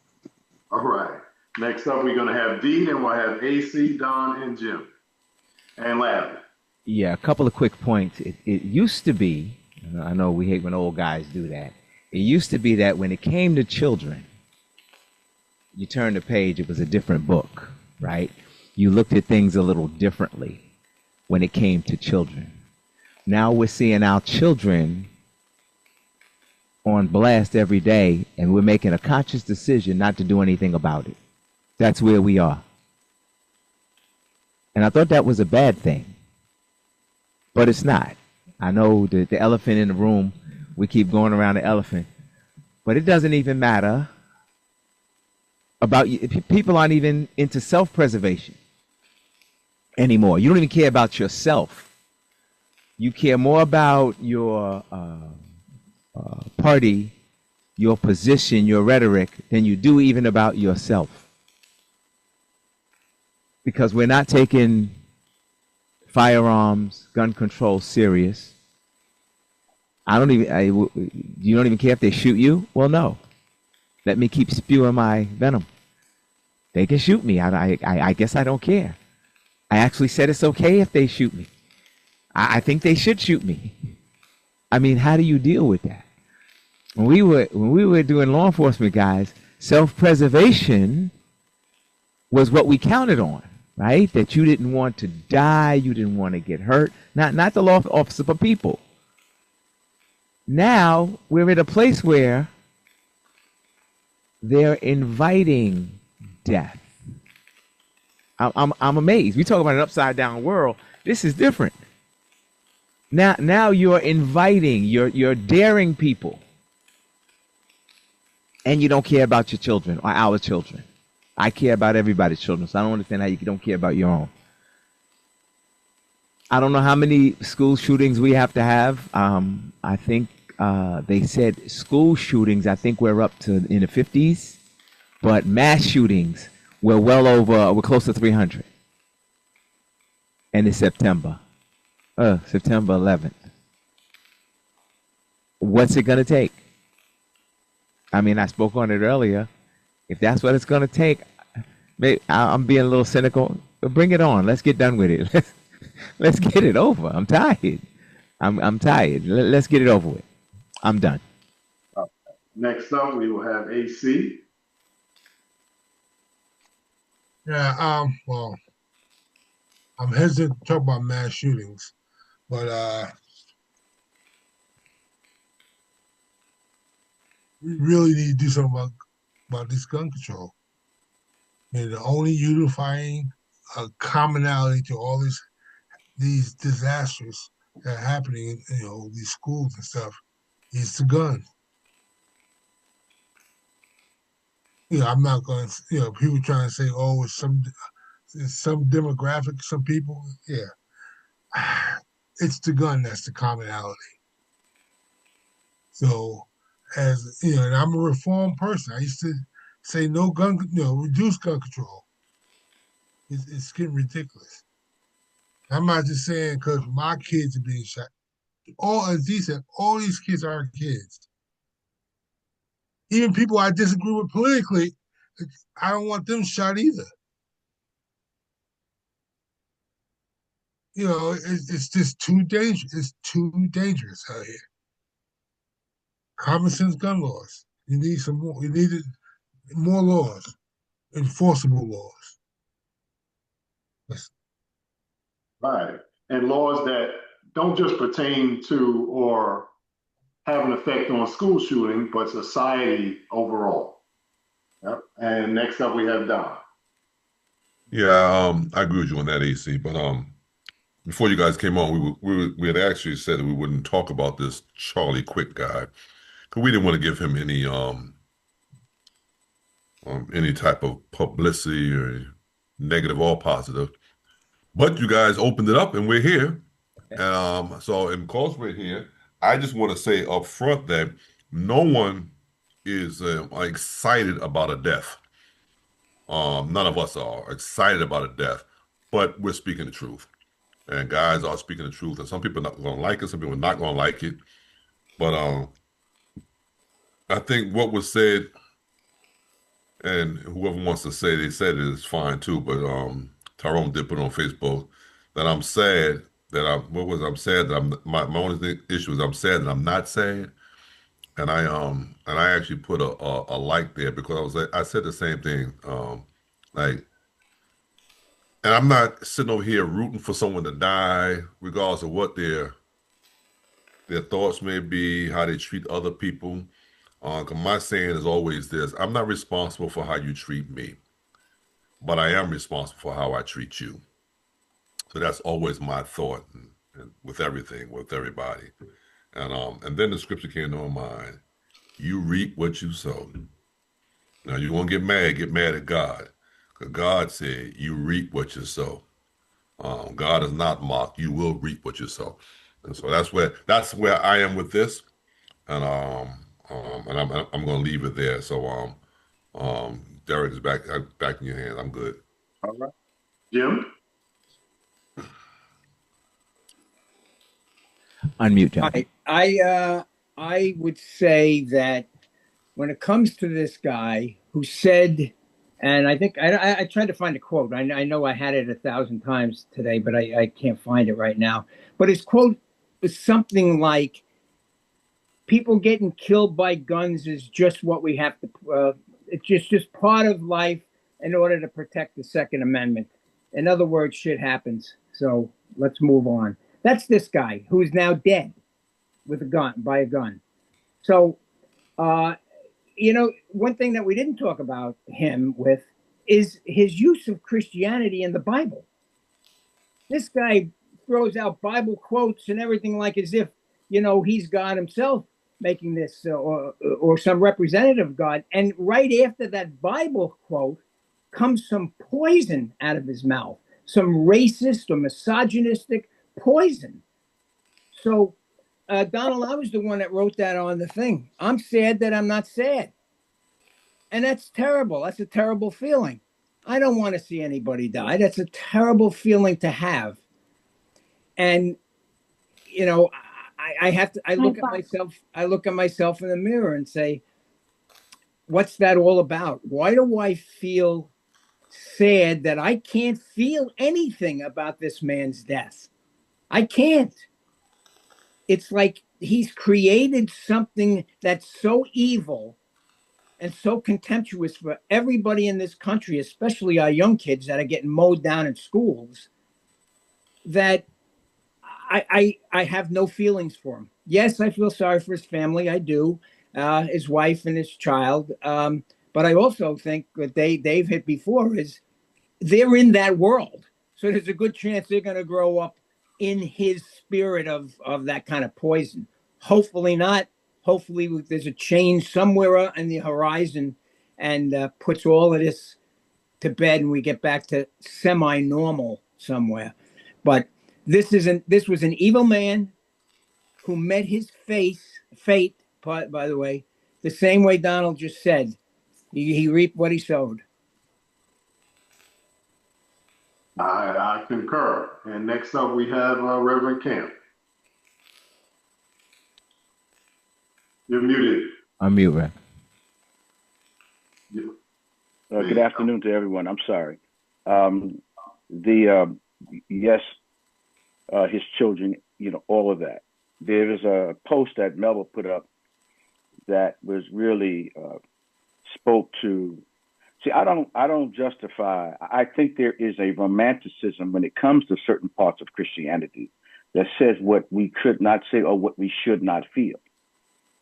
All right. Next up, we're going to have Dee, and we'll have AC, Don, and Jim. And Larry. Yeah, a couple of quick points. It used to be, I know we hate when old guys do that. It used to be that when it came to children, you turned the page, it was a different book, right? You looked at things a little differently when it came to children. Now we're seeing our children on blast every day, and we're making a conscious decision not to do anything about it. That's where we are. And I thought that was a bad thing, but it's not. I know the elephant in the room, we keep going around the elephant, but it doesn't even matter about you. People aren't even into self-preservation anymore. You don't even care about yourself. You care more about your party, your position, your rhetoric, than you do even about yourself. Because we're not taking firearms, gun control serious. You don't even care if they shoot you? Well, no. Let me keep spewing my venom. They can shoot me. I guess I don't care. I actually said it's okay if they shoot me. I think they should shoot me. I mean, how do you deal with that? When we were doing law enforcement, guys, self-preservation was what we counted on, right? That you didn't want to die, you didn't want to get hurt. Not the law officer, but people. Now we're at a place where they're inviting death. I'm amazed. We talk about an upside down world. This is different. Now you're inviting, you're daring people, and you don't care about your children or our children. I care about everybody's children, so I don't understand how you don't care about your own. I don't know how many school shootings we have to have. I think they said school shootings, I think we're up to in the 50s, but mass shootings, we're close to 300. And it's September 11th. What's it going to take? I mean, I spoke on it earlier. If that's what it's going to take, maybe I'm being a little cynical. But bring it on. Let's get done with it. Let's get it over. I'm tired. I'm tired. Let's get it over with. I'm done. Next up, we will have AC. Yeah, well, I'm hesitant to talk about mass shootings, but we really need to do something about this gun control. And the only unifying commonality to all these disasters that are happening in these schools and stuff is the gun. I'm not going to, people trying to say, oh, it's some demographic, some people. Yeah. It's the gun that's the commonality. So, and I'm a reformed person. I used to say no gun, reduce gun control. It's getting ridiculous. I'm not just saying because my kids are being shot. As he said, all these kids are our kids. Even people I disagree with politically, I don't want them shot either. It's just too dangerous. It's too dangerous out here. Common sense gun laws. You need some more. You need more laws, enforceable laws. Yes. Right. And laws that don't just pertain to or have an effect on school shooting, but society overall. Yep. And next up we have Don. Yeah, I agree with you on that, AC. But before you guys came on, we had actually said that we wouldn't talk about this Charlie Quick guy because we didn't want to give him any type of publicity or negative or positive. But you guys opened it up, and we're here. So, and because we're here, I just want to say up front that no one is excited about a death. None of us are excited about a death, but we're speaking the truth. And guys are speaking the truth. And some people are not going to like it. Some people are not going to like it. But I think what was said, and whoever wants to say they said it is fine too. But Tyrone did put on Facebook that I'm sad that I'm sad that my only issue is I'm sad that I'm not sad. And I actually put a like there because I said the same thing. And I'm not sitting over here rooting for someone to die, regardless of what their Their thoughts may be how they treat other people. 'Cause my saying is always this: I'm not responsible for how you treat me, but I am responsible for how I treat you. So that's always my thought, and with everything, with everybody. And then the scripture came to my mind: you reap what you sow. Now you want to get mad at God, because God said you reap what you sow. God is not mocked. You will reap what you sow. And so that's where I am with this, and I'm going to leave it there. So Derek is back in your hands. I'm good. All right, Jim. Unmute, Jim. I would say that when it comes to this guy who said, and I think I tried to find a quote. I know I had it 1,000 times today, but I can't find it right now. But his quote was something like, "People getting killed by guns is just what we have to. It's just part of life in order to protect the Second Amendment. In other words, shit happens. So let's move on." That's this guy who is now dead with a gun, by a gun. So, one thing that we didn't talk about him with is his use of Christianity in the Bible. This guy throws out Bible quotes and everything like as if, he's God himself making this or some representative of God. And right after that Bible quote comes some poison out of his mouth, some racist or misogynistic poison. So, Donald, I was the one that wrote that on the thing. I'm sad that I'm not sad. And that's terrible. That's a terrible feeling. I don't want to see anybody die. That's a terrible feeling to have. And, I look at myself in the mirror and say, what's that all about? Why do I feel sad that I can't feel anything about this man's death? I can't. It's like he's created something that's so evil and so contemptuous for everybody in this country, especially our young kids that are getting mowed down in schools, that I have no feelings for him. Yes, I feel sorry for his family. I do, his wife and his child. But I also think that they've hit before is they're in that world. So there's a good chance they're going to grow up in his spirit of that kind of poison. Hopefully not. Hopefully there's a change somewhere in the horizon and puts all of this to bed and we get back to semi-normal somewhere. But this was an evil man who met his fate, by the way, the same way Donald just said. He reaped what he sowed. I concur. And next up, we have Reverend Camp. You're muted. Unmute, Rev. Good afternoon to everyone. I'm sorry. Yes, his children, all of that. There is a post that Melba put up that was really spoke to. See, I don't justify. I think there is a romanticism when it comes to certain parts of Christianity that says what we could not say or what we should not feel.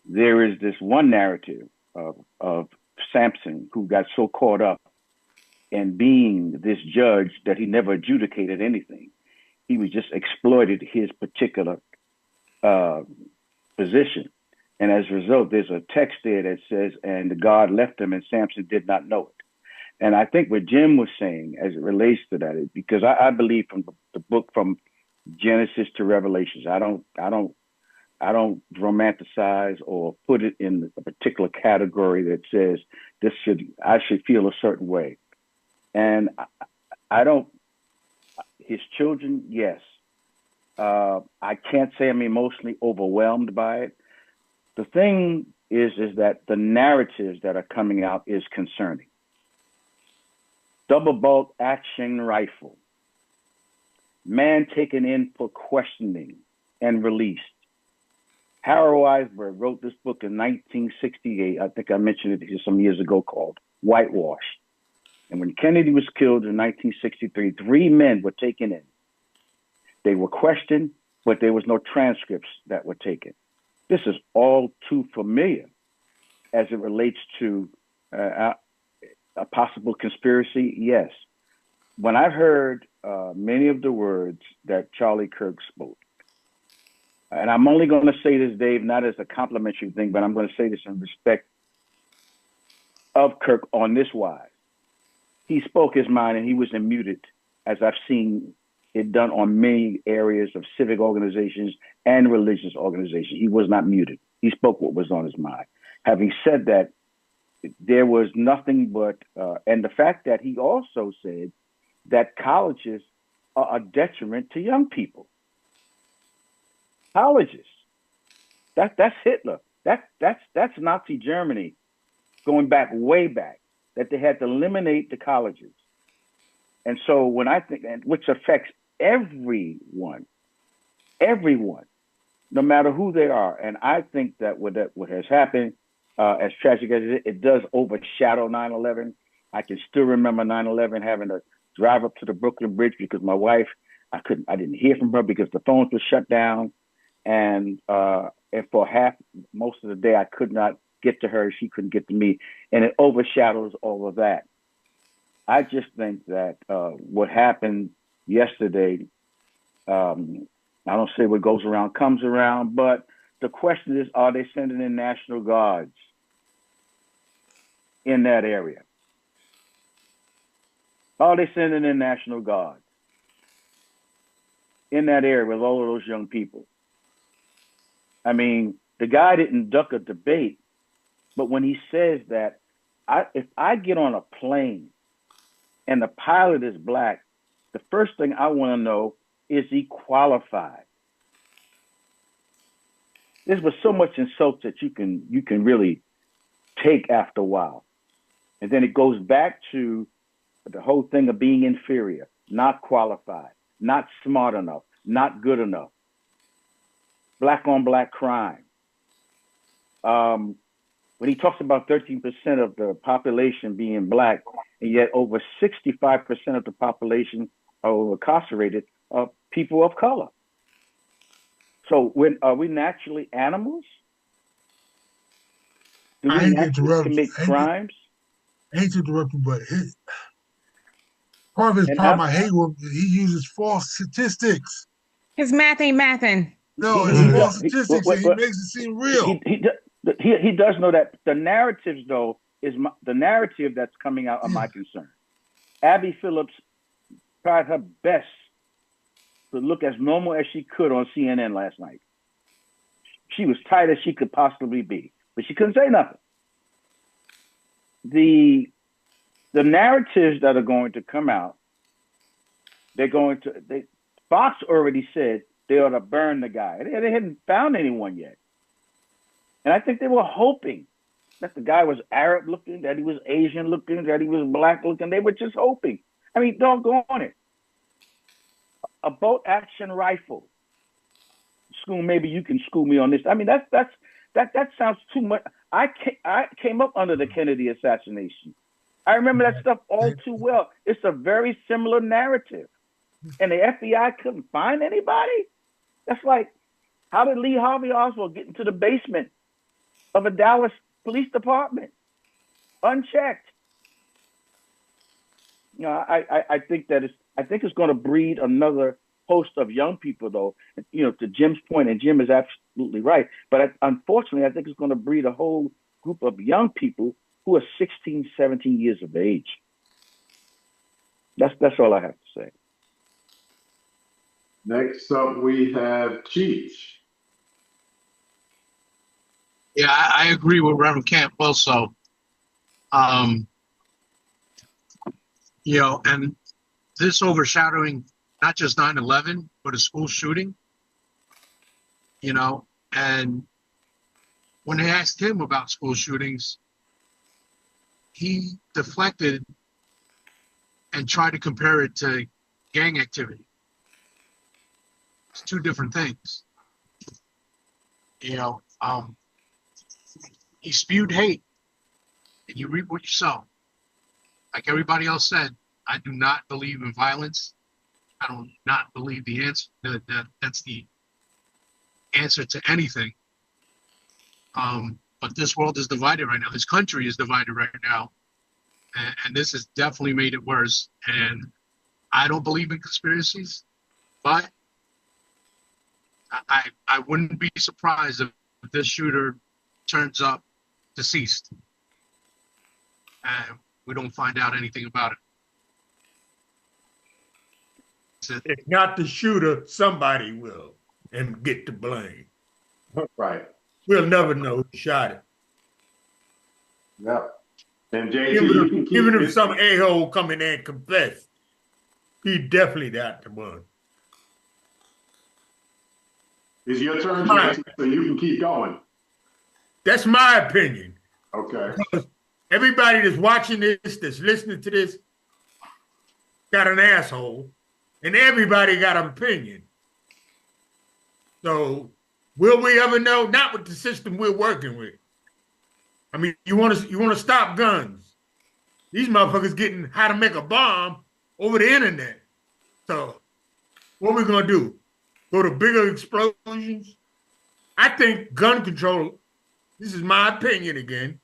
There is this one narrative of Samson who got so caught up in being this judge that he never adjudicated anything. He was just exploited his particular position. And as a result, there's a text there that says, and God left him and Samson did not know it. And I think what Jim was saying as it relates to that is because I believe from the book from Genesis to Revelations, I don't romanticize or put it in a particular category that says I should feel a certain way. And I don't, his children, yes. I can't say I'm emotionally overwhelmed by it. The thing is that the narratives that are coming out is concerning. Double bolt action rifle, man taken in for questioning and released. Harold Weisberg wrote this book in 1968. I think I mentioned it here some years ago, called Whitewash. And when Kennedy was killed in 1963, 3 men were taken in. They were questioned but there was no transcripts that were taken. This is all too familiar as it relates to a possible conspiracy. Yes. When I heard many of the words that Charlie Kirk spoke, and I'm only going to say this, Dave, not as a complimentary thing, but I'm going to say this in respect of Kirk on this wise. He spoke his mind and he was muted, as I've seen it done on many areas of civic organizations and religious organizations. He was not muted. He spoke what was on his mind. Having said that, there was nothing but, and the fact that he also said that colleges are a detriment to young people. Colleges. That's Hitler. That's Nazi Germany going back, way back, that they had to eliminate the colleges. And so when I think, and which affects everyone, no matter who they are. And I think that what has happened, as tragic as it does overshadow 9/11. I can still remember 9/11 having to drive up to the Brooklyn Bridge because my wife, I didn't hear from her because the phones were shut down. And for most of the day, I could not get to her. She couldn't get to me. And it overshadows all of that. I just think that what happened yesterday, I don't say what goes around comes around, but the question is, are they sending in National Guards in that area? Are they sending in National Guard in that area with all of those young people? I mean, the guy didn't duck a debate, but when he says that, if I get on a plane and the pilot is black, the first thing I want to know is he qualified? This was so much insult that you can really take after a while. And then it goes back to the whole thing of being inferior, not qualified, not smart enough, not good enough. Black on black crime. When he talks about 13% of the population being black, and yet over 65% of the population are incarcerated are people of color. So are we naturally animals? Do we naturally commit crimes? I hate to interrupt you, but part of his problem I hate when he uses false statistics. His math ain't mathin'. No, it's false statistics, and he makes it seem real. He does know that. The narratives, though, is the narrative that's coming out of my concern. Abby Phillips tried her best to look as normal as she could on CNN last night. She was tight as she could possibly be, but she couldn't say nothing. The narratives that are going to come out, Fox already said they ought to burn the guy. They hadn't found anyone yet. And I think they were hoping that the guy was Arab looking, that he was Asian looking, that he was black looking. They were just hoping. I mean, doggone it. A bolt action rifle. School, maybe you can school me on this. I mean, that sounds too much. I came up under the Kennedy assassination. I remember that stuff all too well. It's a very similar narrative. And the FBI couldn't find anybody? That's like, how did Lee Harvey Oswald get into the basement of a Dallas police department unchecked? You know, I think it's going to breed another host of young people, though. You know, to Jim's point, and Jim is absolutely right. But unfortunately, I think it's going to breed a whole group of young people who are 16, 17 years of age. That's all I have to say. Next up, we have Cheech. Yeah, I agree with Reverend Camp also. You know, and this overshadowing not just 9/11, but a school shooting, you know, and when they asked him about school shootings, he deflected and tried to compare it to gang activity. It's two different things. You know, he spewed hate, and you reap what you sow. Like everybody else said, I do not believe in violence. I do not believe the answer. That's the answer to anything. But this world is divided right now. This country is divided right now. And this has definitely made it worse. And I don't believe in conspiracies, but I wouldn't be surprised if this shooter turns up deceased and we don't find out anything about it. If not the shooter, somebody will and get the blame. Right. We'll never know who shot it. Yeah. And JT, even if some a-hole come in there and confess, he definitely not the one. It's your turn, JT, so you can keep going. That's my opinion. Okay. Because everybody that's watching this, that's listening to this, got an asshole, and everybody got an opinion. So will we ever know? Not with the system we're working with. I mean, you want to stop guns. These motherfuckers getting how to make a bomb over the internet. So what we gonna do? Go to bigger explosions? I think gun control, this is my opinion again,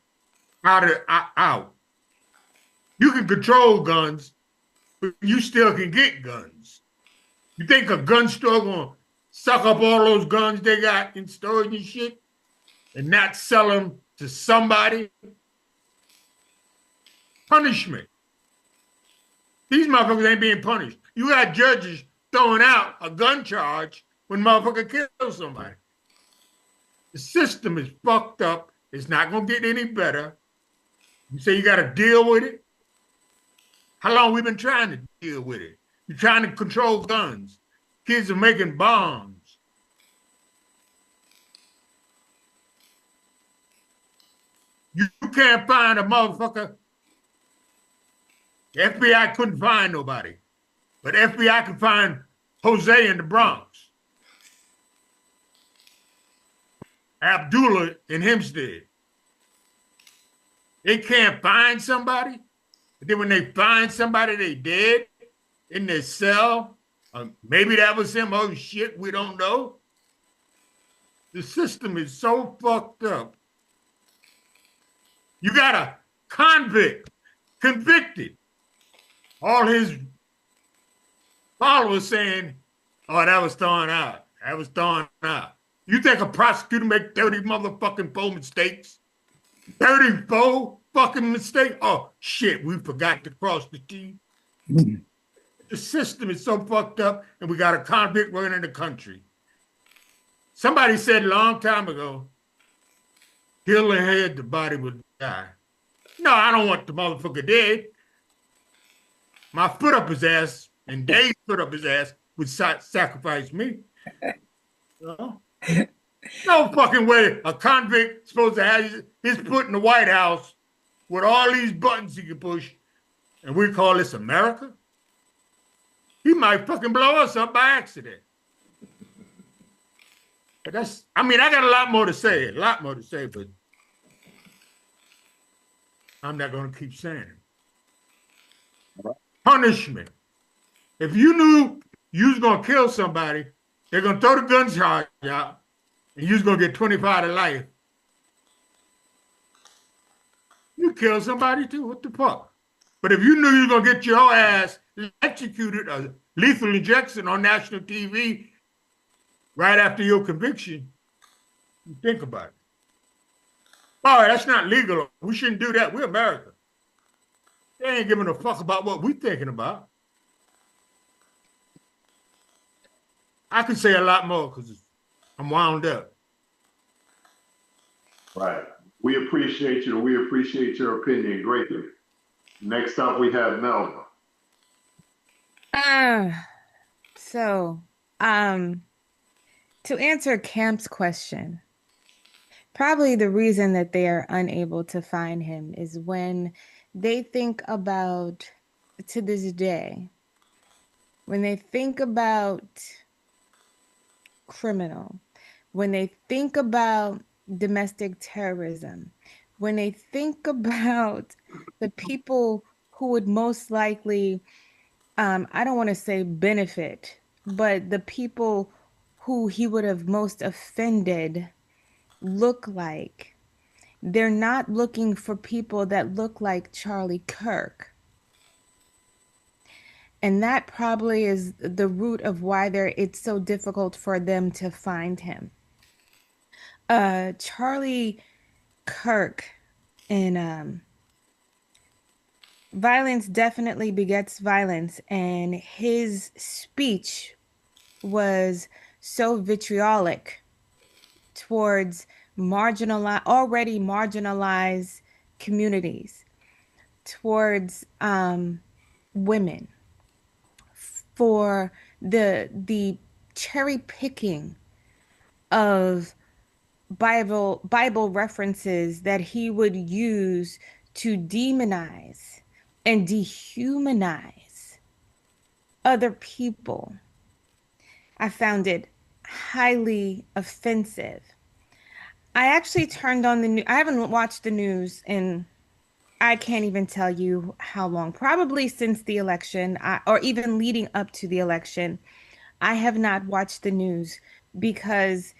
out. You can control guns, but you still can get guns. You think a gun store gonna suck up all those guns they got in storage and shit and not sell them to somebody? Punishment. These motherfuckers ain't being punished. You got judges throwing out a gun charge when motherfucker kills somebody. The system is fucked up. It's not gonna get any better. You say you gotta deal with it? How long we been trying to deal with it? You're trying to control guns. Kids are making bombs. You can't find a motherfucker. The FBI couldn't find nobody, but FBI could find Jose in the Bronx, Abdullah in Hempstead. They can't find somebody, but then when they find somebody, they dead in their cell. Maybe that was him. Oh shit, we don't know. The system is so fucked up. You got a convict, convicted. All his followers saying, oh, that was thrown out. That was thrown out. You think a prosecutor make 30 motherfucking 4 mistakes? 34 fucking mistakes? Oh, shit, we forgot to cross the T. The system is so fucked up, and we got a convict running the country. Somebody said a long time ago, kill the head, the body would die. No, I don't want the motherfucker dead. My foot up his ass and Dave's foot up his ass would sacrifice me. No fucking way a convict supposed to have his foot in the White House with all these buttons he can push, and we call this America? He might fucking blow us up by accident. But I got a lot more to say, but I'm not going to keep saying it. Punishment. If you knew you was going to kill somebody, they're going to throw the gun charge out, and you was going to get 25 to life. You kill somebody too, what the fuck? But if you knew you was going to get your ass electrocuted or lethal injection on national TV right after your conviction, you think about it. Oh, that's not legal. We shouldn't do that. We're America. They ain't giving a fuck about what we're thinking about. I could say a lot more because I'm wound up. Right. We appreciate you. We appreciate your opinion greatly. Next up, we have Melba. To answer Camp's question, probably the reason that they are unable to find him is when they think about, to this day, when they think about criminal, when they think about domestic terrorism, when they think about the people who would most likely, I don't want to say benefit, but the people who he would have most offended look like. They're not looking for people that look like Charlie Kirk. And that probably is the root of why it's so difficult for them to find him. Charlie Kirk and violence definitely begets violence, and his speech was so vitriolic towards already marginalized communities, towards women, for the cherry picking of Bible references that he would use to demonize and dehumanize other people. I found it highly offensive. I actually turned on the news. I haven't watched the news in, I can't even tell you how long, probably since the election, or even leading up to the election. I have not watched the news because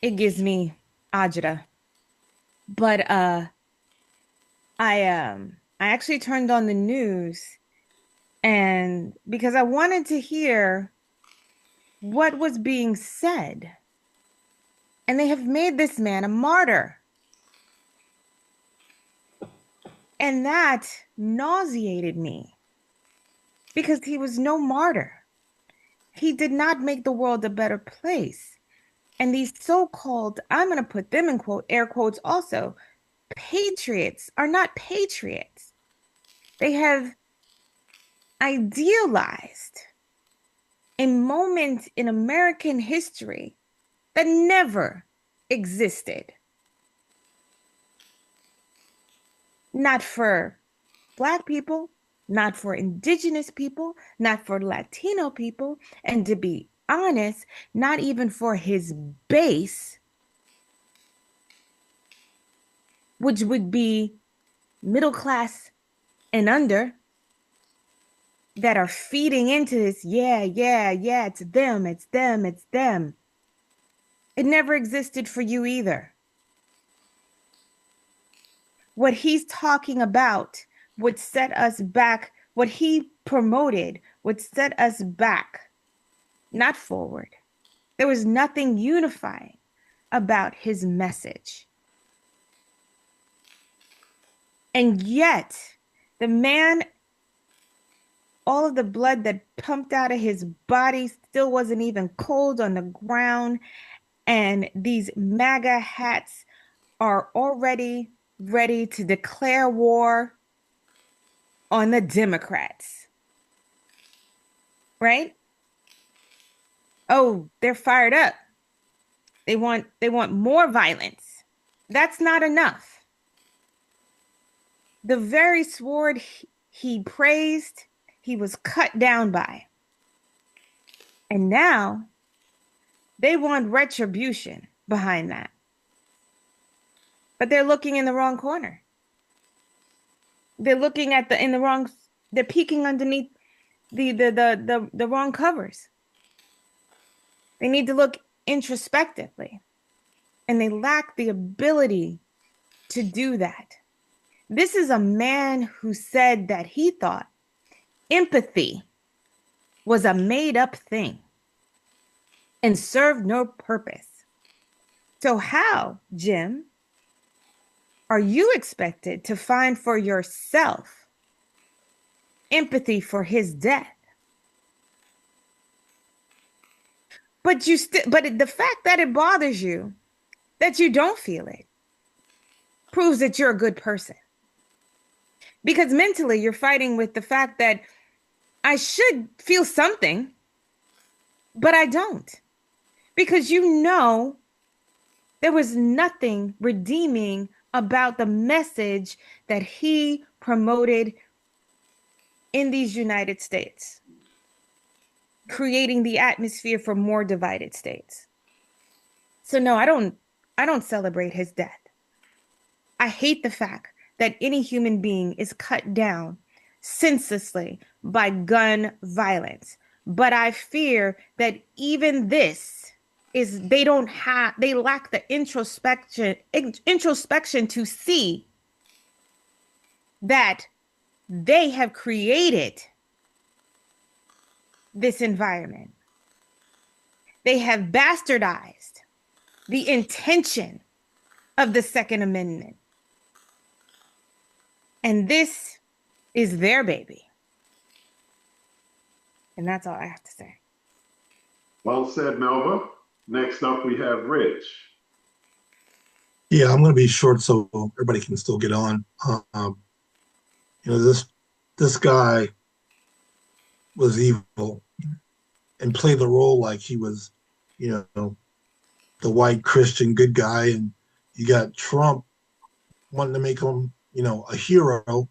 it gives me agita. But I actually turned on the news, and because I wanted to hear what was being said. And they have made this man a martyr. And that nauseated me, because he was no martyr. He did not make the world a better place. And these so-called, I'm going to put them in quote, air quotes also, patriots are not patriots. They have idealized a moment in American history that never existed. Not for Black people, not for Indigenous people, not for Latino people, and to be honest, not even for his base, which would be middle class and under, that are feeding into this, yeah, it's them. It never existed for you either. What he's talking about would set us back. What he promoted would set us back, not forward. There was nothing unifying about his message. And yet, the man, all of the blood that pumped out of his body still wasn't even cold on the ground. And these MAGA hats are already ready to declare war on the Democrats. Right? Oh, they're fired up. They want more violence. That's not enough. The very sword he praised, he was cut down by. And now they want retribution behind that. But they're looking in the wrong corner. They're looking at they're peeking underneath the wrong covers. They need to look introspectively. And they lack the ability to do that. This is a man who said that he thought empathy was a made-up thing and served no purpose. So how, Jim, are you expected to find for yourself empathy for his death? But the fact that it bothers you, that you don't feel it, proves that you're a good person. Because mentally, you're fighting with the fact that I should feel something, but I don't. Because you know there was nothing redeeming about the message that he promoted in these United States, creating the atmosphere for more divided states. So no, I don't celebrate his death. I hate the fact that any human being is cut down senselessly by gun violence. But I fear that even this is they lack the introspection to see that they have created this environment. They have bastardized the intention of the Second Amendment. And this is their baby. And that's all I have to say. Well said, Melba. Next up, we have Rich. Yeah, I'm going to be short so everybody can still get on. This guy was evil and played the role like he was, the white Christian good guy, and you got Trump wanting to make him, a hero,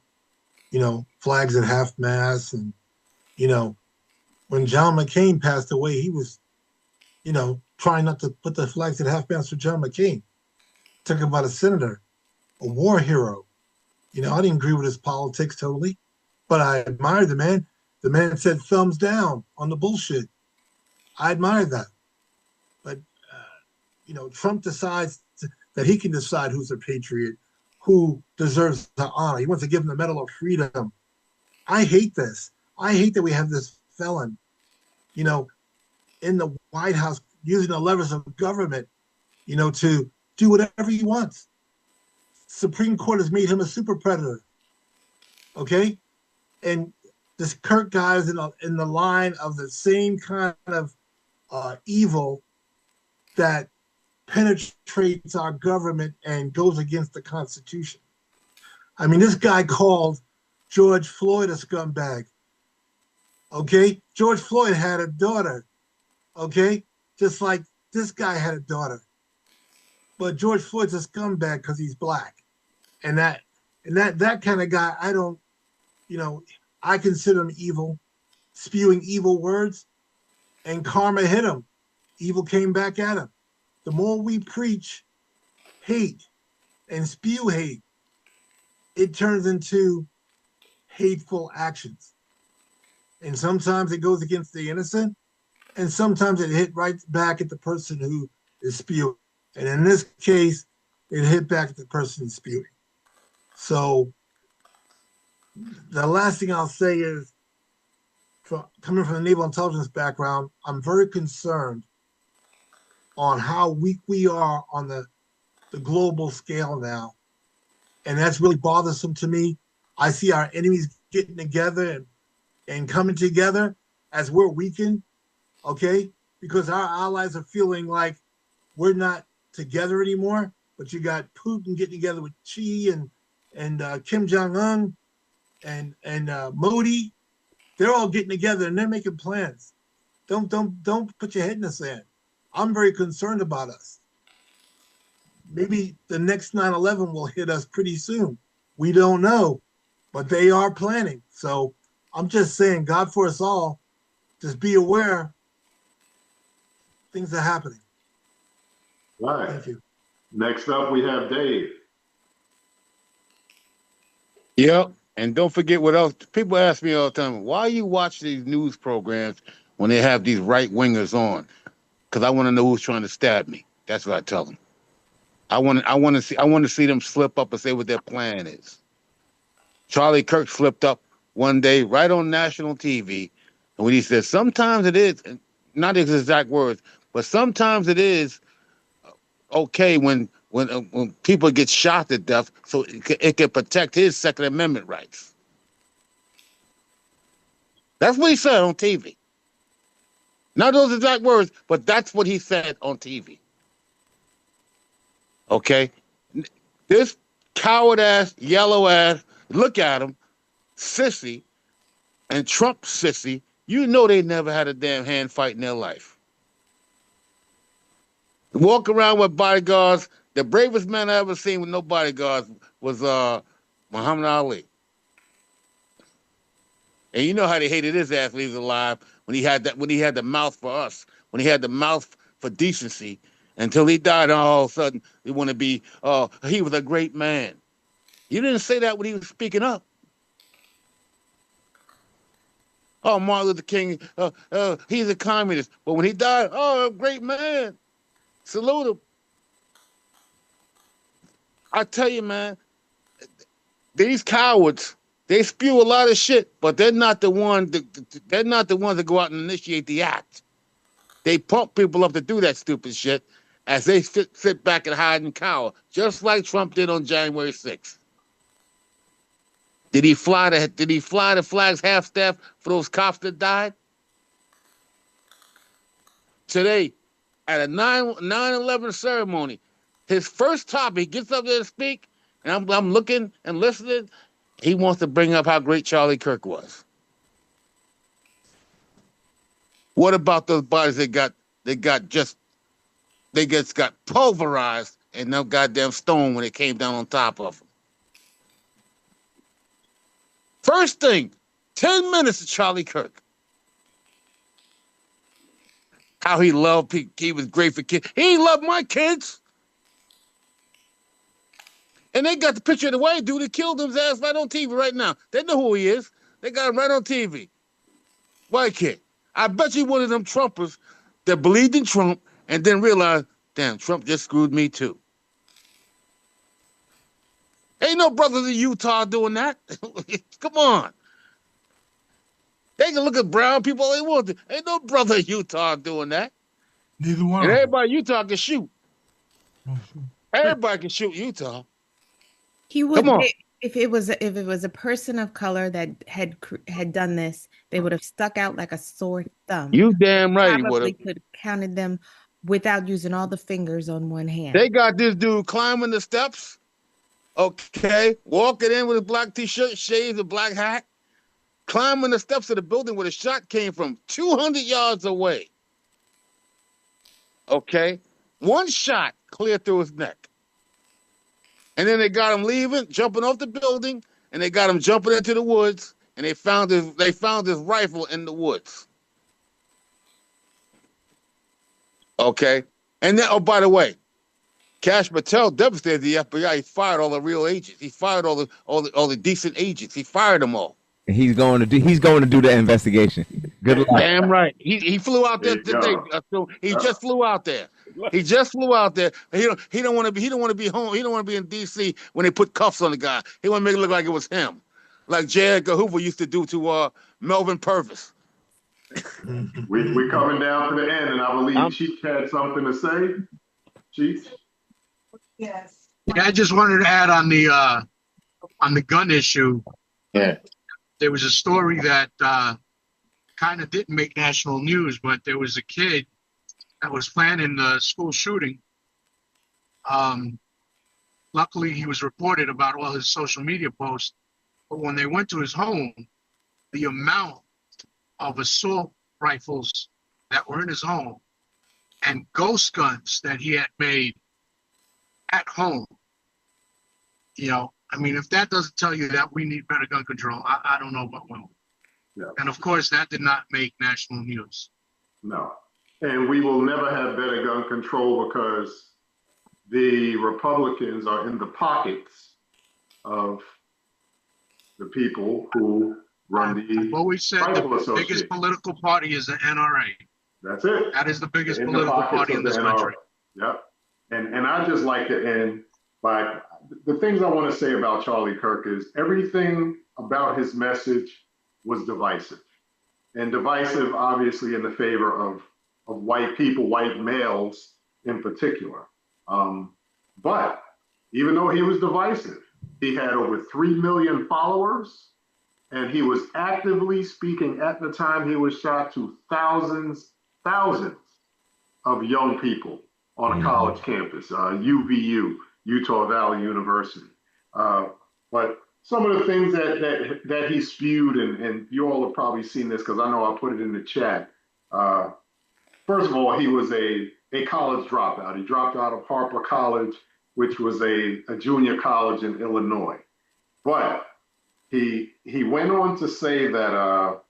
flags at half mast, and when John McCain passed away, he was, trying not to put the flags at half mast for John McCain. Talking about a senator, a war hero. I didn't agree with his politics totally, but I admired the man. The man said thumbs down on the bullshit. I admired that. But, Trump decides that he can decide who's a patriot, who deserves the honor. He wants to give him the Medal of Freedom. I hate this. I hate that we have this felon, in the White House using the levers of government, to do whatever he wants. Supreme Court has made him a super predator. Okay? And this Kirk guy is in the line of the same kind of evil that penetrates our government and goes against the Constitution. I mean, this guy called George Floyd a scumbag. Okay? George Floyd had a daughter. Okay? Just like this guy had a daughter. But George Floyd's a scumbag because he's black. And that kind of guy, I consider him evil, spewing evil words, and karma hit him. Evil came back at him. The more we preach hate and spew hate, it turns into hateful actions. And sometimes it goes against the innocent, and sometimes it hit right back at the person who is spewing. And in this case, it hit back at the person who's spewing. So the last thing I'll say is, coming from the naval intelligence background, I'm very concerned on how weak we are on the global scale now. And that's really bothersome to me. I see our enemies getting together and coming together as we're weakened, okay? Because our allies are feeling like we're not together anymore, but you got Putin getting together with Xi and Kim Jong-un and Modi. They're all getting together and they're making plans. Don't put your head in the sand. I'm very concerned about us. Maybe the next 9/11 will hit us pretty soon. We don't know, but they are planning. So I'm just saying, God for us all, just be aware things are happening. All right. Thank you. Next up, we have Dave. Yep. And don't forget what else. People ask me all the time, why you watch these news programs when they have these right wingers on? Because I want to know who's trying to stab me. That's what I tell them. I want to see them slip up and say what their plan is. Charlie Kirk slipped up one day right on national TV, and when he said, sometimes it is, not his exact words, but sometimes it is okay when people get shot to death, so it can protect his Second Amendment rights. That's what he said on TV. Not those exact words, but that's what he said on TV. Okay? This coward-ass, yellow-ass, look at him, sissy, and Trump sissy, you know they never had a damn hand fight in their life. Walk around with bodyguards. The bravest man I ever seen with no bodyguards was Muhammad Ali. And you know how they hated his ass when he was alive, when he had the mouth for us, when he had the mouth for decency, until he died, all of a sudden they want to be, he was a great man. You didn't say that when he was speaking up. Oh, Martin Luther King, he's a communist. But when he died, oh, a great man. Salute him. I tell you, man, these cowards, they spew a lot of shit, but they're not the ones that go out and initiate the act. They pump people up to do that stupid shit as they sit back and hide and cower, just like Trump did on January 6th. Did he fly the flags half-staff for those cops that died? Today, at a 9/11 ceremony, his first topic, he gets up there to speak, and I'm looking and listening. He wants to bring up how great Charlie Kirk was. What about those bodies that got pulverized and no goddamn stone when it came down on top of them? First thing, 10 minutes of Charlie Kirk. How he loved people, he was great for kids. He loved my kids. And they got the picture of the white dude that killed his ass right on TV right now. They know who he is. They got him right on TV. White kid. I bet you one of them Trumpers that believed in Trump and then realized, damn, Trump just screwed me too. Ain't no brothers in Utah doing that. Come on. They can look at brown people all they want to. Ain't no brother in Utah doing that. Neither one. And everybody in Utah can shoot. Everybody can shoot Utah. He would. Come on. If it was a person of color that had done this, they would have stuck out like a sore thumb. You damn right he would Probably have. could have counted them without using all the fingers on one hand. They got this dude climbing the steps, okay, walking in with a black t-shirt, shades, a black hat, climbing the steps of the building where the shot came from 200 yards away. Okay, one shot clear through his neck. And then they got him leaving, jumping off the building, and they got him jumping into the woods, and they found his rifle in the woods. Okay, and then, oh, by the way, Kash Patel devastated the FBI. He fired all the real agents. He fired all the decent agents. He fired them all. And he's going to do the investigation. Good luck. Damn right. He flew out there today. He just flew out there. He just flew out there. He don't want to be home. He don't want to be in D.C. when they put cuffs on the guy. He want to make it look like it was him, like J. Edgar Hoover used to do to Melvin Purvis. We coming down to the end, and I believe Chief had something to say. Chief. Yes. Yeah, I just wanted to add on the gun issue. Yeah. There was a story that kind of didn't make national news, but there was a kid that was planning the school shooting. Luckily, he was reported about all his social media posts, but when they went to his home, the amount of assault rifles that were in his home and ghost guns that he had made at home, I mean, if that doesn't tell you that we need better gun control, I don't know what will. Yeah. And of course, that did not make national news. No. And we will never have better gun control because the Republicans are in the pockets of the people who run the I've always said Rifle the Association. biggest political party is the NRA. That's it. That is the biggest In the political pockets party of in the this NRA. country. Yep. And I just like to end by the things I want to say about Charlie Kirk is everything about his message was divisive. And divisive, obviously, in the favor of white people, white males in particular. But even though he was divisive, he had over 3 million followers, and he was actively speaking at the time he was shot to thousands of young people on a college campus, UVU, Utah Valley University. But some of the things that he spewed, and you all have probably seen this because I know I put it in the chat. First of all, he was a college dropout. He dropped out of Harper College, which was a junior college in Illinois. But he went on to say that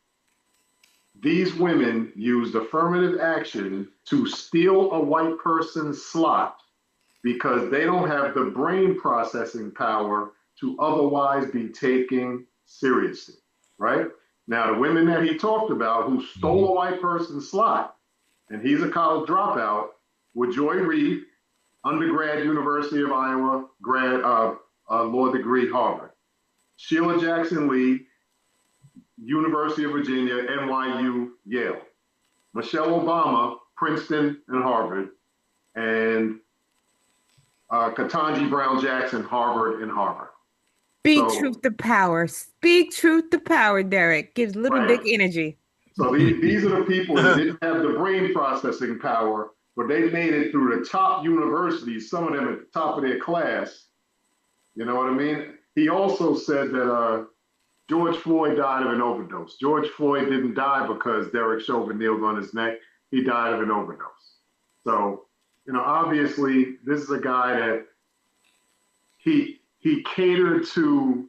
these women used affirmative action to steal a white person's slot because they don't have the brain processing power to otherwise be taken seriously, right? Now, the women that he talked about who stole a white person's slot, and he's a college dropout, LaJoy Reed, undergrad, University of Iowa, grad, law degree, Harvard. Sheila Jackson Lee, University of Virginia, NYU, Yale. Michelle Obama, Princeton and Harvard. And Ketanji Brown Jackson, Harvard and Harvard. Speak truth to power. Speak truth to power, Derek. Gives little big energy. So these are the people that didn't have the brain processing power, but they made it through the top universities, some of them at the top of their class. You know what I mean? He also said that George Floyd died of an overdose. George Floyd didn't die because Derek Chauvin kneeled on his neck. He died of an overdose. So, you know, obviously, this is a guy that he catered to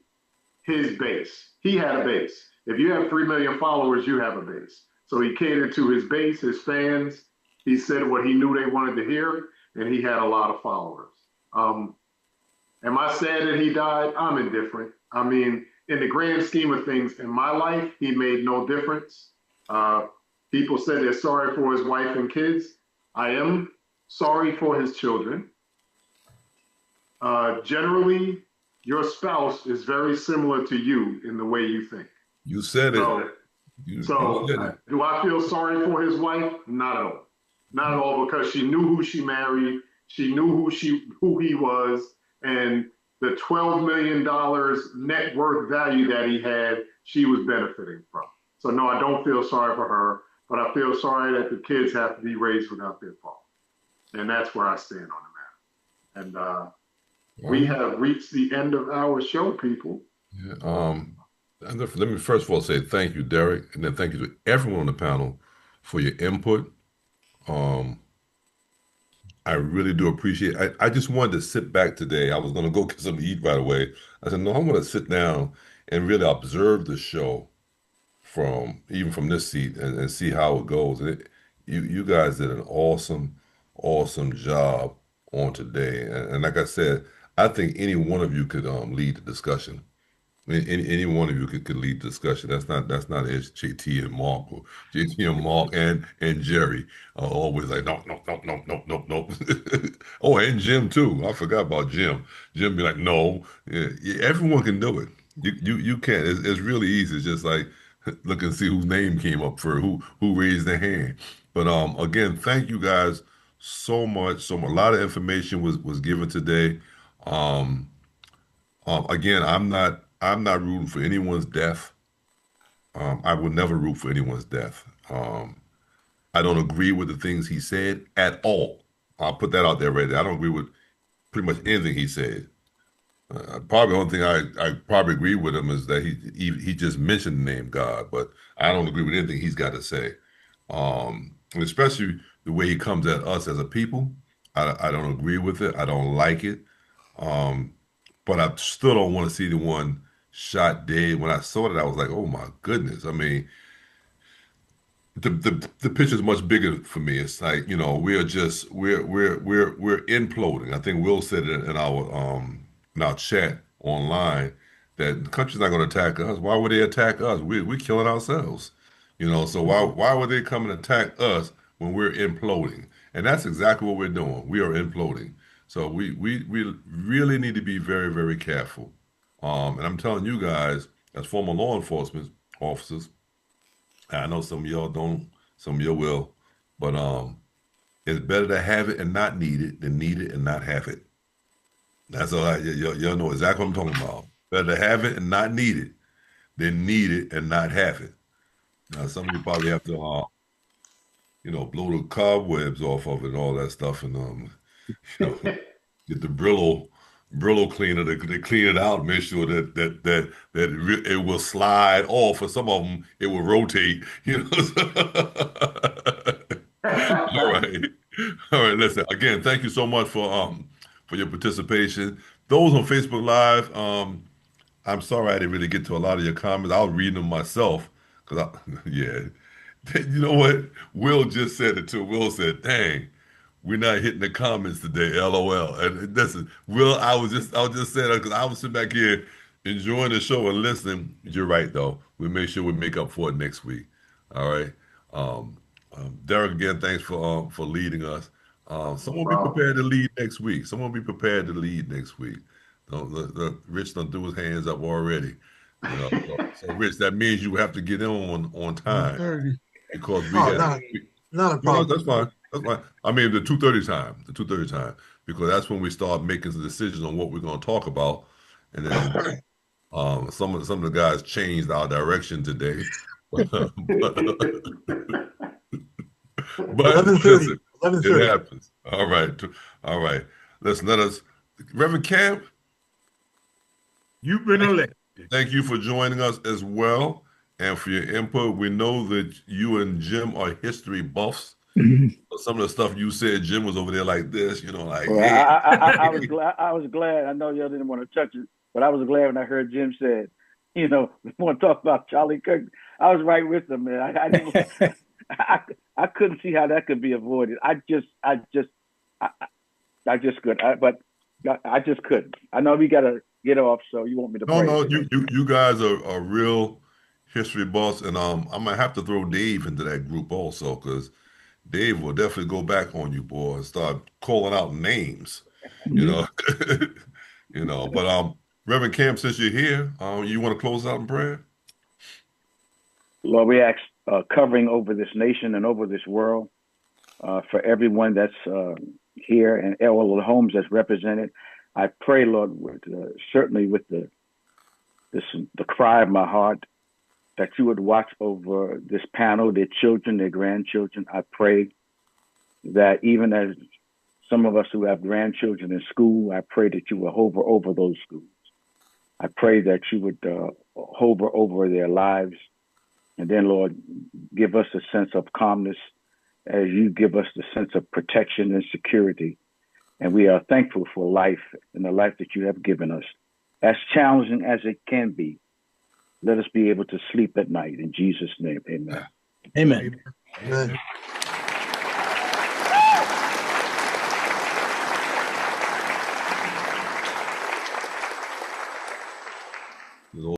his base. He had a base. If you have 3 million followers, you have a base. So he catered to his base, his fans. He said what he knew they wanted to hear, and he had a lot of followers. Am I sad that he died? I'm indifferent. I mean, in the grand scheme of things, in my life, he made no difference. People said they're sorry for his wife and kids. I am sorry for his children. Generally, your spouse is very similar to you in the way you think. You said it. So do I feel sorry for his wife? Not at all. Not at all, because she knew who she married. She knew who he was, and the $12 million net worth value that he had, she was benefiting from. So no, I don't feel sorry for her, but I feel sorry that the kids have to be raised without their father. And that's where I stand on the matter. And we have reached the end of our show, people. Yeah, and let me first of all say thank you, Derek, and then thank you to everyone on the panel for your input. I really do appreciate it. I just wanted to sit back today. I was going to go get something to eat right away. I said, no, I want to sit down and really observe the show even from this seat and see how it goes. And you guys did an awesome job on today. And like I said, I think any one of you could lead the discussion. Any one of you could lead the discussion. That's not JT and Mark, or JT and Mark and Jerry are always like no. Oh, and Jim too. I forgot about Jim. Jim be like, no. Yeah, everyone can do it. You can. It's really easy. It's just like look and see whose name came up for who raised their hand. But again, thank you guys so much. A lot of information was given today. Again, I'm not rooting for anyone's death. I would never root for anyone's death. I don't agree with the things he said at all. I'll put that out there right there. I don't agree with pretty much anything he said. Probably the only thing I probably agree with him is that he just mentioned the name God, but I don't agree with anything he's got to say. And especially the way he comes at us as a people. I don't agree with it. I don't like it. But I still don't want to see the one shot dead. When I saw it, I was like, oh my goodness. I mean, the picture is much bigger for me. It's like, you know, we're imploding. I think Will said it in our chat online that the country's not going to attack us. Why would they attack us? We're killing ourselves. You know, so why would they come and attack us when we're imploding? And that's exactly what we're doing. We are imploding. So we really need to be very, very careful. And I'm telling you guys, as former law enforcement officers, I know some of y'all don't, some of you will, but it's better to have it and not need it than need it and not have it. That's all y'all know exactly what I'm talking about. Better to have it and not need it than need it and not have it. Now, some of you probably have to, blow the cobwebs off of it and all that stuff, and get the Brillo cleaner to clean it out, make sure that it will slide off. For some of them, it will rotate. All right. Listen, again, thank you so much for your participation. Those on Facebook Live, I'm sorry I didn't really get to a lot of your comments. I'll read them myself yeah. You know what? Will just said it too. Will said, "Dang, we're not hitting the comments today, LOL." And listen, Will, I was just saying that because I was sitting back here enjoying the show and listening. You're right, though. We'll make sure we make up for it next week. All right. Derek, again, thanks for leading us. Someone be prepared to lead next week. Someone be prepared to lead next week. Rich done threw his hands up already. You know, so Rich, that means you have to get in on time 1:30. because Not a problem. That's fine. That's fine. I mean, the 2:30 time, because that's when we start making the decisions on what we're going to talk about, and then some of the guys changed our direction today. But 11:30. It happens. All right. Listen, Reverend Camp, you've been elected. Thank you for joining us as well and for your input. We know that you and Jim are history buffs. Some of the stuff you said, Jim was over there like this, like. Well, hey. I was glad. I know y'all didn't want to touch it, but I was glad when I heard Jim said, we want to talk about Charlie Kirk. I was right with him, man. I couldn't see how that could be avoided. I just couldn't. I just couldn't. I know we got to get off, so you want me to? No. You guys are real history buffs, and I'm gonna have to throw Dave into that group also, because Dave will definitely go back on you, boy, and start calling out names. But Reverend Camp, since you're here, you want to close out in prayer? Lord, we ask covering over this nation and over this world, for everyone that's here and all of the homes that's represented. I pray, Lord, certainly with the cry of my heart, that you would watch over this panel, their children, their grandchildren. I pray that even as some of us who have grandchildren in school, I pray that you will hover over those schools. I pray that you would hover over their lives. And then, Lord, give us a sense of calmness as you give us the sense of protection and security. And we are thankful for life and the life that you have given us. As challenging as it can be, let us be able to sleep at night. In Jesus' name, amen. Amen. Amen.